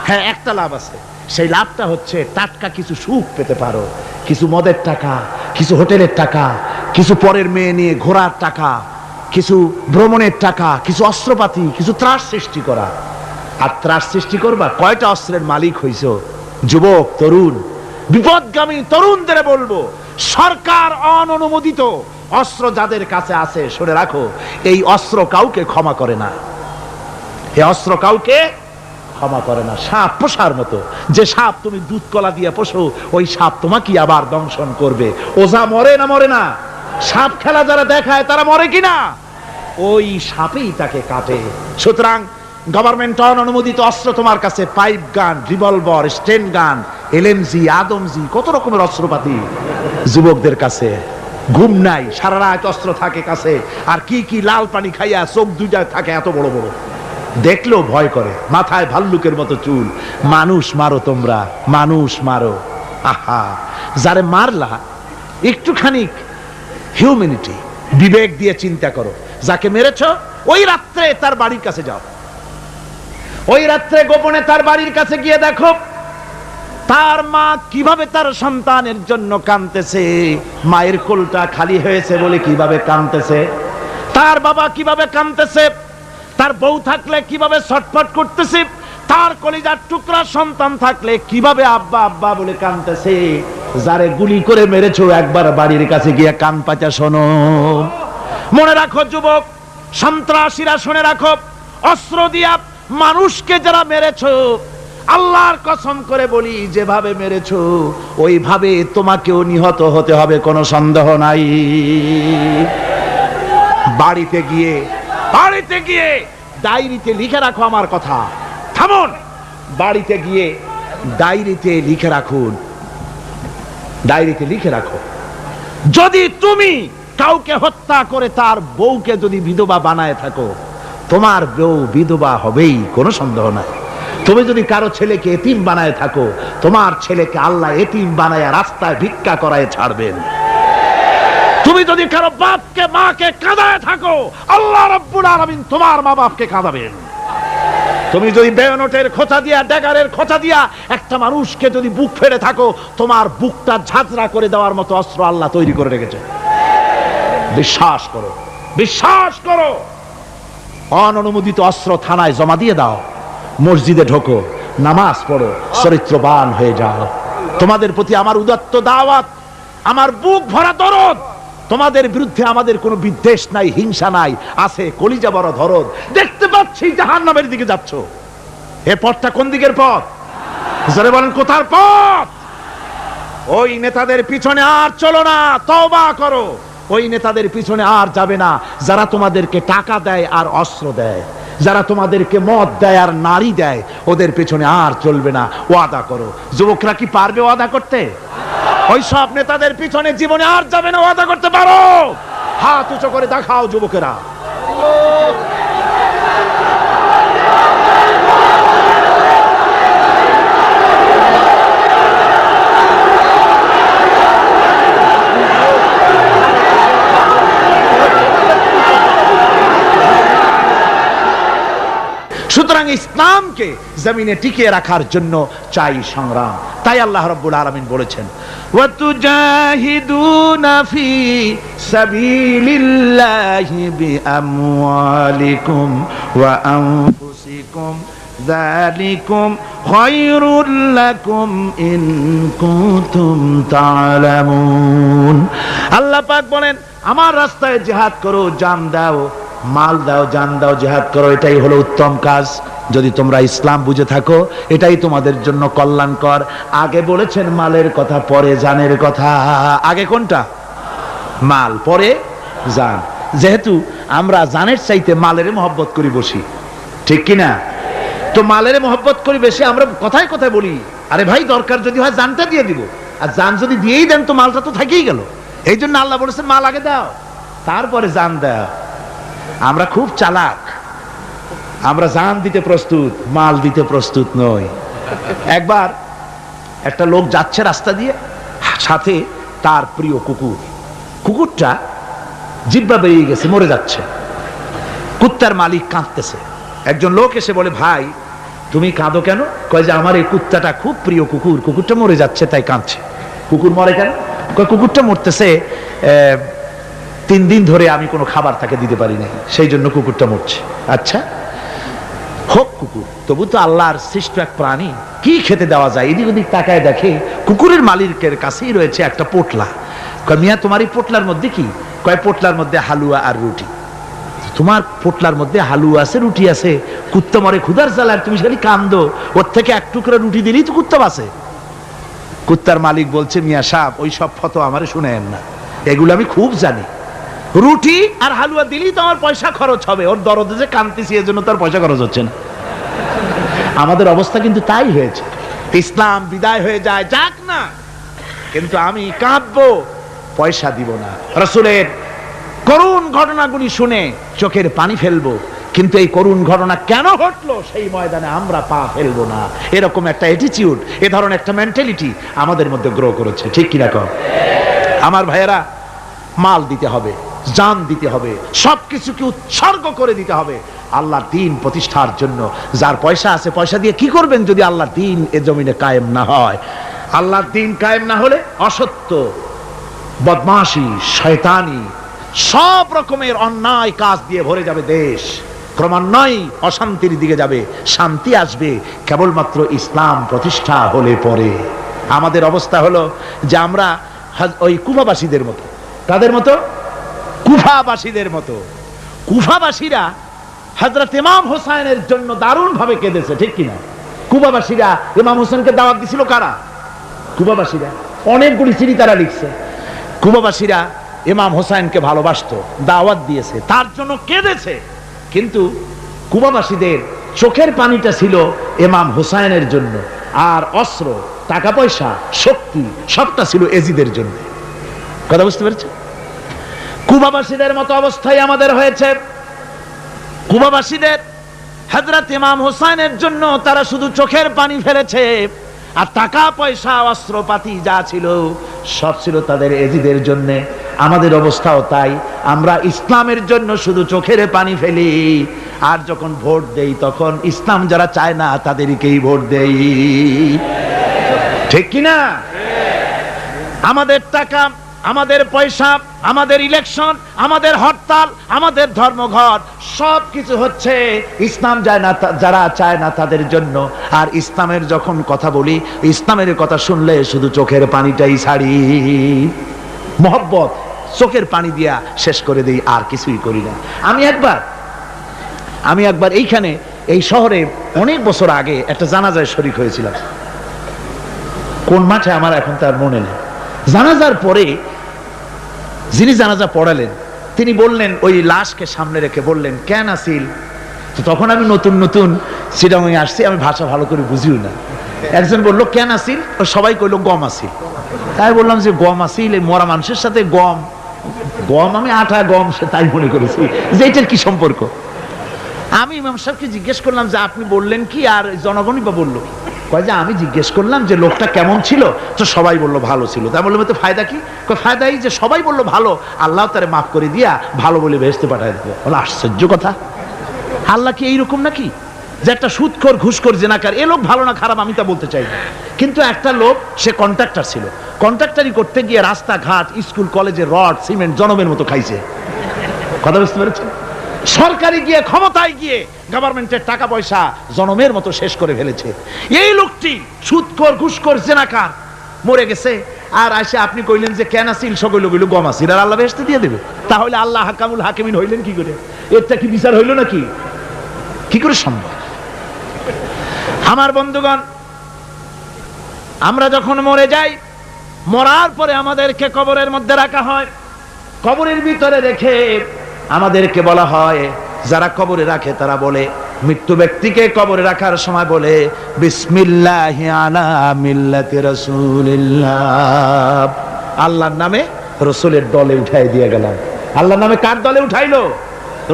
হ্যাঁ, একটা লাভ আছে। সেই লাভটা হচ্ছে টাটকা কিছু সুখ পেতে পারো, কিছু মদের টাকা, কিছু হোটেলের টাকা, কিছু পরের মেয়ে নিয়ে ঘোরার টাকা, কিছু ভ্রমণের টাকা, কিছু অস্ত্রপাতি, কিছু ত্রাস সৃষ্টি করা। আর ত্রাস সৃষ্টি করবা, কয়টা অস্ত্রের মালিক হইছ? যুবক, তরুণ, বিপদগামী তরুণদের বলবো, সরকার অননুমোদিত অস্ত্র যাদের কাছে আছে, শুনে রাখো, এই অস্ত্র কাউকে ক্ষমা করে না। এই অস্ত্র কাউকে ক্ষমা করে না। সাপ পোষার মতো, যে সাপ তুমি দুধ কলা দিয়ে পোষো, ওই সাপ তোমাকে আবার দংশন করবে। ওঝা মরে না মরে না? সাপ খেলা যারা দেখায় তারা মরে কিনা? ওই সাপেই তাকে কাটে। সুতরাং গভর্নমেন্ট অনুমোদিত অস্ত্র তোমার কাছে, পাইপ গান, রিভলভার, স্টেন গান, এলএমজি, আদমজি, কত রকমের অস্ত্রপাতি যুবকদের কাছে। ঘুম নাই, সারা রাত অস্ত্র থাকে কাছে, আর কি কি লাল পানি খাইয়া চোখ দুইটা থাকে এত বড় বড়, দেখলেও ভয় করে, মাথায় ভাল্লুকের মতো চুল। মানুষ মারো তোমরা, মানুষ মারো। আহা, যারে মারলা একটুখানি হিউম্যানিটি, বিবেক দিয়ে চিন্তা করো। যাকে মেরেছ ওই রাত্রে তার বাড়ির কাছে যাও, ওই রাত্রে গোপনে তার বাড়ির কাছে গিয়ে দেখো তার মা কিভাবে তার সন্তানের জন্য কাঁদতেছে, মায়ের কোলটা খালি হয়েছে বলে কিভাবে কাঁদতেছে, তার বাবা কিভাবে কাঁদতেছে, তার বউ থাকলে কিভাবে ছটফট করতেছে, তার কলিজার টুকরা সন্তান থাকলে কিভাবে আব্বা আব্বা বলে কাঁদতেছে। যারে গুলি করে মেরেছো একবার বাড়ির কাছে গিয়ে কান পাচা শোনো। মনে রাখো যুবক, সন্ত্রাসীরা, শুনে রাখো, অস্ত্র দিয়া মানুষকে যারা মেরেছো, আল্লাহর কসম করে বলি, যেভাবে মেরেছো ওইভাবে তোমাকেও নিহত হতে হবে, কোনো সন্দেহ নাই। বাড়িতে গিয়ে ডায়েরিতে লিখে রাখো আমার কথা। থামুন, বাড়িতে গিয়ে ডায়েরিতে লিখে রাখুন, ডায়েরিতে লিখে রাখো, যদি তুমি কাউকে হত্যা করে তার বউকে যদি বিধবা বানায় থাকো, তোমার বউ বিধবা হবেই, কোনো সন্দেহ নাই। তুমি যদি কারো ছেলেকে এতিম বানায় থাকো, তোমার ছেলেকে আল্লাহ এতিম বানায় রাস্তায় ভিক্ষা করায় ছাড়বেন। তুমি যদি কারো বাপকে মাকে কাঁদায় থাকো, আল্লাহ রাব্বুল আলামিন তোমার মা বাপকে কাঁদাবেন। তুমি যদি বেয়নটের খোঁচা দিয়া, ড্যাগারের খোঁচা দিয়া একটা মানুষকে যদি বুক ফেড়ে থাকো, তোমার বুকটা ঝাঁঝরা করে দেওয়ার মতো অস্ত্র আল্লাহ তৈরি করে রেখেছে। বিশ্বাস করো, বিশ্বাস করো। অননুমোদিত অস্ত্র থানায় জমা দিয়ে দাও, মসজিদে ঢোকো, নামাজ পড়ো, চরিত্রবান হয়ে যাও। তোমাদের প্রতি আমার উদাত্ত দাওয়াত, আমার বুক ভরা দরদ। তোমাদের বিরুদ্ধে আমাদের কোনো বিদ্বেষ নাই, হিংসা নাই, আছে কলিজা বড় দরদ। দেখতে পাচ্ছি জাহান্নামের দিকে যাচ্ছ, এ পথটা কোন দিকের পথ? জোরে বলেন, কোথার পথ? ওই নেতাদের পিছনে আর চলো না, তওবা করো। ওই নেতাদের পিছনে আর যাবে না যারা তোমাদেরকে টাকা দেয় আর অস্ত্র দেয়, যারা তোমাদেরকে মদ দেয় আর নারী দেয়, ওদের পেছনে আর চলবে না। ওয়াদা করো। যুবকরা কি পারবে ওয়াদা করতে? ওই সব নেতাদের পিছনে জীবনে আর যাবে না, ওয়াদা করতে পারো? হাত উঁচু করে দেখাও যুবকেরা। সুতরাং ইসলামকে জমিনে টিকিয়ে রাখার জন্য চাই সংগ্রাম। তাই আল্লাহ রাব্বুল আলামিন বলেছেন, ওয়াতুজাহিদুনা ফি সাবিলিল্লাহি বিআমওয়ালিকুম ওয়া আনফুসিকুম যালিকুম খায়রুল লাকুম ইন কুনতুম তা'লামুন। আল্লাহ পাক বলেন, আমার রাস্তায় জিহাদ করো, জান দাও, মাল দাও, জান দাও, জিহাদ করো, এটাই হলো উত্তম কাজ। যদি তোমরা ইসলাম বুঝে থাকো এটাই তোমাদের জন্য কল্যাণকর। আগে বলেছেন মালের কথা, পরে জানের কথা। আগে কোনটা? মাল, পরে জান। যেহেতু আমরা জানের চাইতে মালের মহব্বত করি বসি, ঠিক কিনা? তো মালের মহব্বত করি বেশি, আমরা কথায় কথায় বলি আরে ভাই দরকার যদি হয় জানটা দিয়ে দিব, আর জান যদি দিয়েই দেন তো মালটা তো থেকেই গেল। এই জন্য আল্লাহ বলেছেন মাল আগে দাও তারপরে জান দাও। আমরা খুব চালাক, আমরা জান দিতে প্রস্তুত, মাল দিতে প্রস্তুত নই। একবার একটা লোক যাচ্ছে রাস্তা দিয়ে, সাথে তার প্রিয় কুকুর। কুকুরটা জিহ্বা বেরিয়ে গেছে, মরে যাচ্ছে। কুত্তার মালিক কাঁদতেছে। একজন লোক এসে বলে, ভাই তুমি কাঁদো কেন? কয় যে আমার এই কুত্তাটা খুব প্রিয় কুকুর, কুকুরটা মরে যাচ্ছে তাই কাঁদছে। কুকুর মরে কেন? কয় কুকুরটা মরতেছে 3 দিন ধরে আমি কোনো খাবার তাকে দিতে পারি নাই, সেই জন্য কুকুরটা মরছে। আচ্ছা হোক কুকুর, তবু তো আল্লাহর সৃষ্ট এক প্রাণী, কি খেতে দেওয়া যায়? এদিক ওদিক তাকায় দেখে কুকুরের মালিকের কাছেই রয়েছে একটা পোটলা। কয় মিয়া তোমার এই পোটলার মধ্যে কি? কয় পোটলার মধ্যে হালুয়া আর রুটি। তোমার পোটলার মধ্যে হালুয়া আছে, রুটি আছে, কুত্তা মরে ক্ষুধার জ্বালায়, তুমি খালি কান্দো, ওর থেকে এক টুকরা রুটি দিলেই তো কুত্তা বাঁচে। কুত্তার মালিক বলছে, মিয়া সাহেব ওই সব ফতো আমারে শুনেন না, এগুলো আমি খুব জানি। রুটি আর হালুয়া দিলেই তো আমার পয়সা খরচ হবে, ওর দরদে যে কাঁদতেছি এর জন্য তার পয়সা খরচ হচ্ছে না। আমাদের অবস্থা কিন্তু তাই হয়েছে। ইসলাম বিদায় হয়ে যায়, যাক না, কিন্তু আমি কাঁদবো, পয়সা দিব না। রাসূলের করুণ ঘটনাগুলি শুনে চোখের পানি ফেলবো, কিন্তু এই করুণ ঘটনা কেন ঘটলো সেই ময়দানে আমরা পা ফেলবো না। এরকম একটা অ্যাটিটিউড, এ ধরনের একটা মেন্টালিটি আমাদের মধ্যে গ্রো করেছে, ঠিক কিনা কম? আমার ভাইয়েরা, মাল দিতে হবে, জান দিতে হবে, সবকিছুকে উৎসর্গ করে দিতে হবে আল্লাহর দ্বীন প্রতিষ্ঠার জন্য। যার পয়সা আছে পয়সা দিয়ে কি করবেন যদি আল্লাহর দ্বীন এ জমিনে কায়েম না হয়? আল্লাহর দ্বীন কায়েম না হলে অসত্য, বদমাশি, শয়তানি, সব রকমের অন্যায় কাজ দিয়ে ভরে যাবে দেশ। ক্রমান্বয়ে অশান্তির দিকে যাবে, শান্তি আসবে কেবলমাত্র ইসলাম প্রতিষ্ঠা হলে পরে। আমাদের অবস্থা হলো যে আমরা ওই কুফাবাসীদের মতো। কাদের মতো? কুফাবাসীদের মতো। কুফাবাসীরা হযরত ইমাম হোসেনের জন্য দারুণ ভাবে কেঁদেছে, ঠিক কিনা? কুফাবাসীরা ইমাম হোসেনকে দাওয়াত দিছিল কারা? কুফাবাসীরা। অনেকগুলি চিঠি তারা লিখছে। কুফাবাসীরা ইমাম হোসেনকে ভালোবাসতো, দাওয়াত দিয়েছে, তার জন্য কেঁদেছে। কিন্তু কুফাবাসীদের চোখের পানিটা ছিল ইমাম হোসেনের জন্য, আর অস্ত্র, টাকা পয়সা, শক্তি সবটা ছিল এজিদের জন্য। কথা বুঝতে পেরেছেন? কুফাবাসীদের মতো অবস্থায় আমাদের হয়েছে। কুফাবাসীদের হযরত ইমাম হোসেনের জন্য তারা শুধু চোখের পানি ফেলেছে, আর টাকা পয়সা অস্ত্রপাতি যা ছিল সব ছিল তাদের এজিদের জন্য। আমাদের অবস্থাও তাই, আমরা ইসলামের জন্য শুধু চোখের পানি ফেলি, আর যখন ভোট দেই তখন ইসলাম যারা চায় না তাদেরকেই ভোট দেই, ঠিক কিনা? আমাদের টাকা, আমাদের পয়সা, আমাদের ইলেকশন, আমাদের হরতাল, আমাদের ধর্মঘট সব কিছু হচ্ছে ইসলাম যায় না, যারা চায় না তাদের জন্য। আর ইসলামের যখন কথা বলি, ইসলামের কথা শুনলে শুধু চোখের পানিটাই ছাড়ি, মহব্বত চোখের পানি দিয়া শেষ করে দিই, আর কিছুই করি না। আমি একবার এইখানে এই শহরে অনেক বছর আগে একটা জানাজায় শরীক হয়েছিলাম। কোন মাঠে আমার এখন তার মনে নেই। জানাজার পরে যিনি জানাজা পড়ালেন তিনি বললেন, ওই লাশকে সামনে রেখে বললেন, কেন আসিল? তো তখন আমি নতুন নতুন চিটাগাং আসছি, আমি ভাষা ভালো করে বুঝিও না। একজন বললো কেন আসিল? সবাই কইলো গম আসিল। তাই বললাম যে গম আসিল, এই মরা মানুষের সাথে গম, আমি আটা গম সে তাই মনে করেছি যে এটার কি সম্পর্ক। আমি ইমাম সাহেবকে জিজ্ঞেস করলাম যে আপনি বললেন কি, আর জনগণই বা বললো কি? কয় যে আমি জিজ্ঞেস করলাম যে লোকটা কেমন ছিল, তো সবাই বললো ভালো ছিল। তাই বললাম তো ফায়দা কি? ফায়দা এই যে সবাই বললো ভালো, আল্লাহ তারে মাফ করে দিয়া ভালো বলে ভেস্তে পাঠায় দেবে। বলে আশ্চর্য কথা, আল্লাহ কি এইরকম নাকি? যে একটা সুদখোর ঘুষখোর জেনাকার, এ লোক ভালো না খারাপ আমি তা বলতে চাই না, কিন্তু একটা লোক সে কন্ট্রাক্টর ছিল, কন্ট্রাক্টরি করতে গিয়ে রাস্তাঘাট স্কুল কলেজে রড সিমেন্ট জনমের মতো খাইছে। কথা বুঝতে পেরেছেন? সরকারি গিয়ে ক্ষমতায় গিয়ে গভর্নমেন্টের টাকা পয়সা জনমের মতো শেষ করে ফেলেছে। এই লোকটি সুদখোর ঘুষখোর জেনাকার মরে গেছে, আর আসে আপনি কইলেন যে কেন আসিল সকল গইল গম আসিল, আর আল্লাহ বেহেশতে দিয়ে দেবে। তাহলে আল্লাহ হাকামুল হাকিমিন হইলেন কি করে? এটা কি বিচার হইল নাকি? কি করে সম্ভব? আমার বন্ধুগণ, আমরা যখন মরে যাই, মরার পরে আমাদেরকে কবরের মধ্যে রাখা হয়, কবরের ভিতরে রেখে আমাদেরকে বলা হয়, যারা কবরে রাখে তারা বলে, মৃত্যু ব্যক্তিকে কবরে রাখার সময় বলে বিসমিল্লাহি আলা মিল্লাতি রাসূলিল্লাহ, আল্লাহর নামে রসুলের দলে উঠাই দিয়ে গেলাম। আল্লাহর নামে কার দলে উঠাইলো?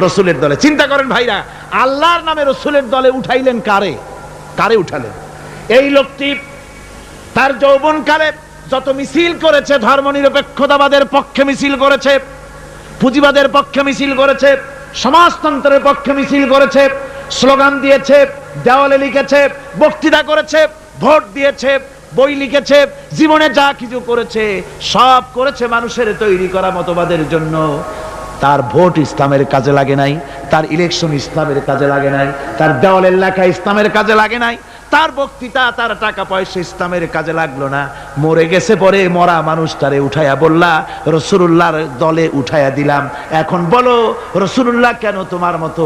রসুলের দলে। চিন্তা করেন ভাইরা, আল্লাহর নামে রসুলের দলে উঠাইলেন কারে? কারে উঠালেন? এই লোকটি তার যৌবনকালে যত মিছিল করেছে, ধর্মনিরপেক্ষতাবাদের পক্ষে মিছিল করেছে, পুঁজিবাদের পক্ষে মিছিল করেছে, সমাজতন্ত্রের পক্ষে মিছিল করেছে, স্লোগান দিয়েছে, দেওয়ালে লিখেছে, বক্তৃতা করেছে, ভোট দিয়েছে, বই লিখেছে, জীবনে যা কিছু করেছে সব করেছে মানুষের তৈরি করা মতবাদের জন্য। তার ভোট ইসলামের কাজে লাগে নাই, তার ইলেকশন ইসলামের কাজে লাগে নাই, তার দেওয়ালের লেখা ইসলামের কাজে লাগে নাই, তার বক্তৃতা তার টাকা পয়সা ইসলামের কাজে লাগলো না। মরে গেছে, পরে মরা মানুষটারে উঠাইয়া বললা রাসূলুল্লাহর দলে উঠাইয়া দিলাম। এখন বলো রাসূলুল্লাহ কেন তোমার মতো